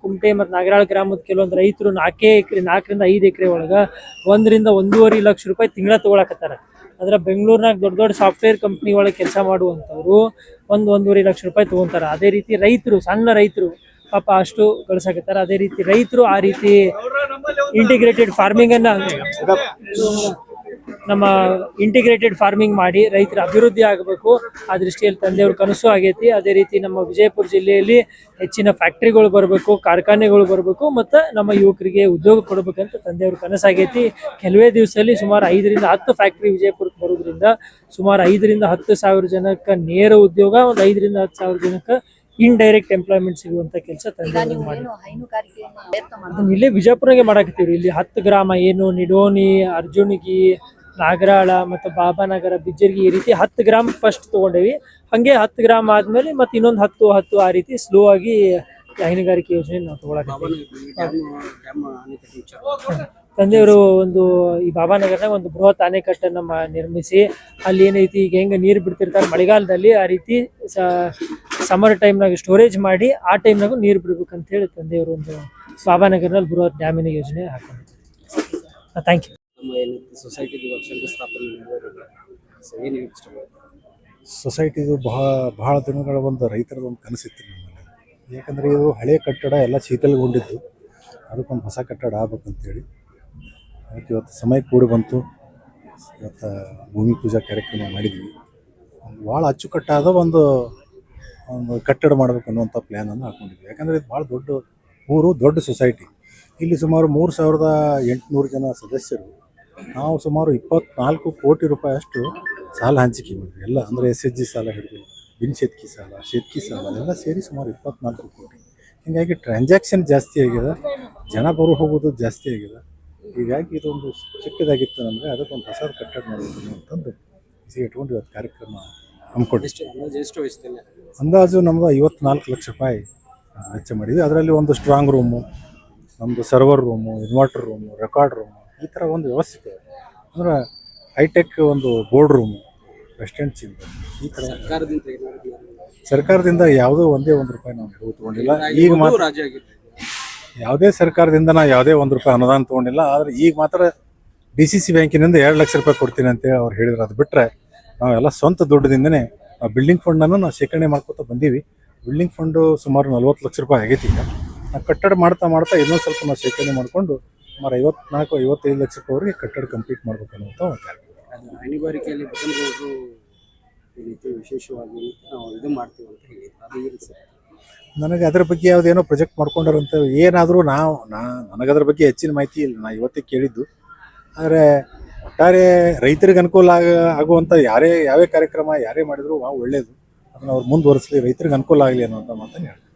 ಕುಮಟೆ ಮತ್ತು ನಾಗರಾಳ ಗ್ರಾಮದ ಕೆಲವೊಂದು ರೈತರು 4ರಿಂದ 5 ಎಕರೆ ಒಳಗೆ 1 ರಿಂದ 1.5 ಲಕ್ಷ ರೂಪಾಯಿ ತಿಂಗಳ ತಗೊಳಕತ್ತಾರ. ಅಂದ್ರೆ ಬೆಂಗಳೂರಿನಾಗ ದೊಡ್ಡ ದೊಡ್ಡ ಸಾಫ್ಟ್ವೇರ್ ಕಂಪ್ನಿ ಒಳಗೆ ಕೆಲಸ ಮಾಡುವಂಥವ್ರು 1.5 ಲಕ್ಷ ರೂಪಾಯಿ ತಗೊಂತಾರೆ. ಅದೇ ರೀತಿ ರೈತರು, ಸಣ್ಣ ರೈತರು ಪಾಪ ಅಷ್ಟು ಗಳಿಸಕತ್ತಾರ. ಅದೇ ರೀತಿ ರೈತರು ಆ ರೀತಿ ಇಂಟಿಗ್ರೇಟೆಡ್ ಫಾರ್ಮಿಂಗನ್ನು ನಮ್ಮ ಇಂಟಿಗ್ರೇಟೆಡ್ ಫಾರ್ಮಿಂಗ್ ಮಾಡಿ ರೈತರ ಅಭಿವೃದ್ಧಿ ಆಗಬೇಕು. ಆ ದೃಷ್ಟಿಯಲ್ಲಿ ತಂದೆಯವ್ರ ಕನಸು ಆಗೈತಿ. ಅದೇ ರೀತಿ ನಮ್ಮ ವಿಜಯಪುರ ಜಿಲ್ಲೆಯಲ್ಲಿ ಹೆಚ್ಚಿನ ಫ್ಯಾಕ್ಟ್ರಿಗಳು ಬರಬೇಕು, ಕಾರ್ಖಾನೆಗಳು ಬರಬೇಕು ಮತ್ತು ನಮ್ಮ ಯುವಕರಿಗೆ ಉದ್ಯೋಗ ಕೊಡಬೇಕಂತ ತಂದೆಯವ್ರ ಕನಸಾಗೈತಿ. ಕೆಲವೇ ದಿವಸದಲ್ಲಿ ಸುಮಾರು 5 ರಿಂದ 10 ಫ್ಯಾಕ್ಟ್ರಿ ವಿಜಯಪುರಕ್ಕೆ ಬರೋದ್ರಿಂದ ಸುಮಾರು 5 ರಿಂದ 10 ಸಾವಿರ ಜನಕ್ಕೆ ನೇರ ಉದ್ಯೋಗ, ಒಂದು 5 ರಿಂದ 10 ಸಾವಿರ ಜನಕ್ಕೆ ಇಂಡೈರೆಕ್ಟ್ ಎಂಪ್ಲಾಯ್ಮೆಂಟ್ ಸಿಗುವಂತ ಕೆಲಸ ತಂದೆಯವರು ಮಾಡಿ ಇಲ್ಲೇ ವಿಜಯಪುರಗೆ ಮಾಡಾಕತ್ತೀವ್ರಿ. ಇಲ್ಲಿ 10 ಗ್ರಾಮ ಏನು ನಿಡೋನಿ, ಅರ್ಜುನಗಿ, ನಾಗರಾಳ ಮತ್ತು ಬಾಬಾನಗರ, ಬಿಜ್ಜರ್ಗಿ ಈ ರೀತಿ 10 ಗ್ರಾಮ ಫಸ್ಟ್ ತಗೊಂಡೇವಿ. ಹಾಗೆ 10 ಗ್ರಾಮ ಆದ್ಮೇಲೆ ಮತ್ತೆ ಇನ್ನೊಂದು 10 ಆ ರೀತಿ ಸ್ಲೋ ಆಗಿ ಹೈನುಗಾರಿಕೆ ಯೋಜನೆ ನಾವು ತಗೊಳಕತ್ತೀವಿ. ತಂದೆಯವರು ಒಂದು ಈ ಬಾಬಾನಗರನಾಗ ಒಂದು ಬೃಹತ್ ಅಣೆಕಟ್ಟನ್ನು ನಿರ್ಮಿಸಿ ಅಲ್ಲಿ ಏನೈತಿ ಈಗ ಹೆಂಗೆ ನೀರು ಬಿಡ್ತಿರ್ತಾರೆ ಮಳೆಗಾಲದಲ್ಲಿ, ಆ ರೀತಿ ಸಮ್ಮರ್ ಟೈಮ್ನಾಗ ಸ್ಟೋರೇಜ್ ಮಾಡಿ ಆ ಟೈಮ್ನಾಗೂ ನೀರು ಬಿಡ್ಬೇಕಂತ ಹೇಳಿ ತಂದೆಯವರು ಒಂದು ಬಾಬಾನಗರನಲ್ಲಿ ಬೃಹತ್ ಡ್ಯಾಮಿನ ಯೋಜನೆ ಹಾಕೊಂಡಿದ್ದಾರೆ. Thank you. ಸೊಸೈಟಿದು ಬಹಳ ದಿನಗಳ ಒಂದು ರೈತರದ ಒಂದು ಕನಸಿತ್ತು ನಮ್ಮಲ್ಲಿ. ಯಾಕಂದರೆ ಇದು ಹಳೆಯ ಕಟ್ಟಡ ಎಲ್ಲ ಶೀತಲಗೊಂಡಿದ್ದು, ಅದಕ್ಕೊಂದು ಹೊಸ ಕಟ್ಟಡ ಆಗ್ಬೇಕಂತೇಳಿ ಅದಕ್ಕೆ ಇವತ್ತು ಸಮಯ ಕೂಡಿ ಬಂತು. ಇವತ್ತು ಭೂಮಿ ಪೂಜಾ ಕಾರ್ಯಕ್ರಮ ಮಾಡಿದ್ವಿ. ಒಂದು ಭಾಳ ಅಚ್ಚುಕಟ್ಟಾದ ಒಂದು ಕಟ್ಟಡ ಮಾಡಬೇಕು ಅನ್ನುವಂಥ ಪ್ಲ್ಯಾನನ್ನು ಹಾಕ್ಕೊಂಡಿದ್ವಿ. ಯಾಕಂದರೆ ಇದು ಭಾಳ ದೊಡ್ಡ ಊರು, ದೊಡ್ಡ ಸೊಸೈಟಿ. ಇಲ್ಲಿ ಸುಮಾರು 3800 ಜನ ಸದಸ್ಯರು. ನಾವು ಸುಮಾರು 24 ಕೋಟಿ ರೂಪಾಯಿ ಅಷ್ಟು ಸಾಲ ಹಂಚಿಕೆ ಮಾಡಿದ್ವಿ. ಎಲ್ಲ ಅಂದರೆ SHG ಸಾಲ ಹಿಡಿದು ಬಿನ್ ಶೇತ್ಕಿ ಸಾಲ ಎಲ್ಲ ಸೇರಿ ಸುಮಾರು 24 ಕೋಟಿ. ಹೀಗಾಗಿ ಟ್ರಾನ್ಸಾಕ್ಷನ್ ಜಾಸ್ತಿ ಆಗಿದೆ, ಜನ ಬರೋ ಹೋಗೋದು ಜಾಸ್ತಿ ಆಗಿದೆ. ಹೀಗಾಗಿ ಇದೊಂದು ಚಿಕ್ಕದಾಗಿತ್ತು ನಮಗೆ, ಅದಕ್ಕೊಂದು ಹೊಸ ಕಟ್ಟಡ ಮಾಡಬೇಕು ಅಂತಂದು ಇಟ್ಕೊಂಡು ಇವತ್ತು ಕಾರ್ಯಕ್ರಮ ಹಮ್ಮಿಕೊಂಡಿದ್ವಿ. ಅಂದಾಜು ನಮ್ಮದು 54 ಲಕ್ಷ ರೂಪಾಯಿ ವೆಚ್ಚ ಮಾಡಿದ್ವಿ. ಅದರಲ್ಲಿ ಒಂದು ಸ್ಟ್ರಾಂಗ್ ರೂಮು, ನಮ್ಮದು server room, inverter room, record room, ಈ ಥರ ಒಂದು ವ್ಯವಸ್ಥೆ ಅಂದರೆ ಹೈಟೆಕ್ ಒಂದು ಬೋರ್ಡ್ ರೂಮು, ರೆಸ್ಟೋರೆಂಟ್ ಚೇಂಬರ್, ಈ ಥರ. ಸರ್ಕಾರದಿಂದ ಯಾವುದೋ ಒಂದೇ ಒಂದು ರೂಪಾಯಿ ನಾವು ನೆರವು ತೊಗೊಂಡಿಲ್ಲ. ಈಗ ಮಾತ್ರ ಯಾವುದೇ ಸರ್ಕಾರದಿಂದ ನಾವು ಯಾವುದೇ ಒಂದು ರೂಪಾಯಿ ಅನುದಾನ ತೊಗೊಂಡಿಲ್ಲ. ಆದರೆ ಈಗ ಮಾತ್ರ DCC ಬ್ಯಾಂಕಿನಿಂದ 2 ಲಕ್ಷ ರೂಪಾಯಿ ಕೊಡ್ತೀನಿ ಅಂತೇಳಿ ಅವ್ರು ಹೇಳಿದ್ರು. ಅದು ಬಿಟ್ಟರೆ ನಾವೆಲ್ಲ ಸ್ವಂತ ದುಡ್ಡದಿಂದನೇ ನಾವು ಬಿಲ್ಡಿಂಗ್ ಫಂಡನ್ನು ನಾವು ಶೇಖರಣೆ ಮಾಡ್ಕೊತ ಬಂದೀವಿ. ಬಿಲ್ಡಿಂಗ್ ಫಂಡು ಸುಮಾರು 40 ಲಕ್ಷ ರೂಪಾಯಿ ಆಗೈತಿ. ಈಗ ನಾವು ಕಟ್ಟಡ ಮಾಡ್ತಾ ಇನ್ನೊಂದು ಸ್ವಲ್ಪ ನಾವು ಶೇಖರಣೆ ಮಾಡಿಕೊಂಡು ಸುಮಾರು 54-55 ಲಕ್ಷ ರೂಪಾಯಿವರೆಗೆ ಕಟ್ಟಡ ಕಂಪ್ಲೀಟ್ ಮಾಡ್ಬೇಕು ಅನ್ನುವಂಥ ಒಂದು ಕಾರ್ಯಕ್ರಮ. ಹೈನುಗಾರಿಕೆಯಲ್ಲಿ ಬಸವನಗೌಡರು ಈ ರೀತಿ ವಿಶೇಷವಾಗಿ ನಾವು ಇದು ಮಾಡ್ತೀವಿ ಅಂತ ಹೇಳಿದ್ರು, ಅದು ಏನು ಸರ್? ನನಗೆ ಅದರ ಬಗ್ಗೆ ಯಾವುದೇನೋ ಪ್ರೊಜೆಕ್ಟ್ ಮಾಡ್ಕೊಂಡಾರಂತ ಏನಾದರೂ ನನಗದ್ರ ಬಗ್ಗೆ ಹೆಚ್ಚಿನ ಮಾಹಿತಿ ಇಲ್ಲ. ನಾನು ಇವತ್ತೇ ಕೇಳಿದ್ದು. ಆದರೆ ಒಟ್ಟಾರೆ ರೈತರಿಗೆ ಅನುಕೂಲ ಆಗುವಂಥ ಯಾವೇ ಕಾರ್ಯಕ್ರಮ ಯಾರೇ ಮಾಡಿದ್ರು ಒಳ್ಳೆಯದು. ಅದನ್ನು ಅವ್ರು ಮುಂದುವರಿಸಲಿ, ರೈತರಿಗೆ ಅನುಕೂಲ ಆಗಲಿ ಅನ್ನೋಂಥ ಮಾತನ್ನು ಹೇಳ್ತಾರೆ.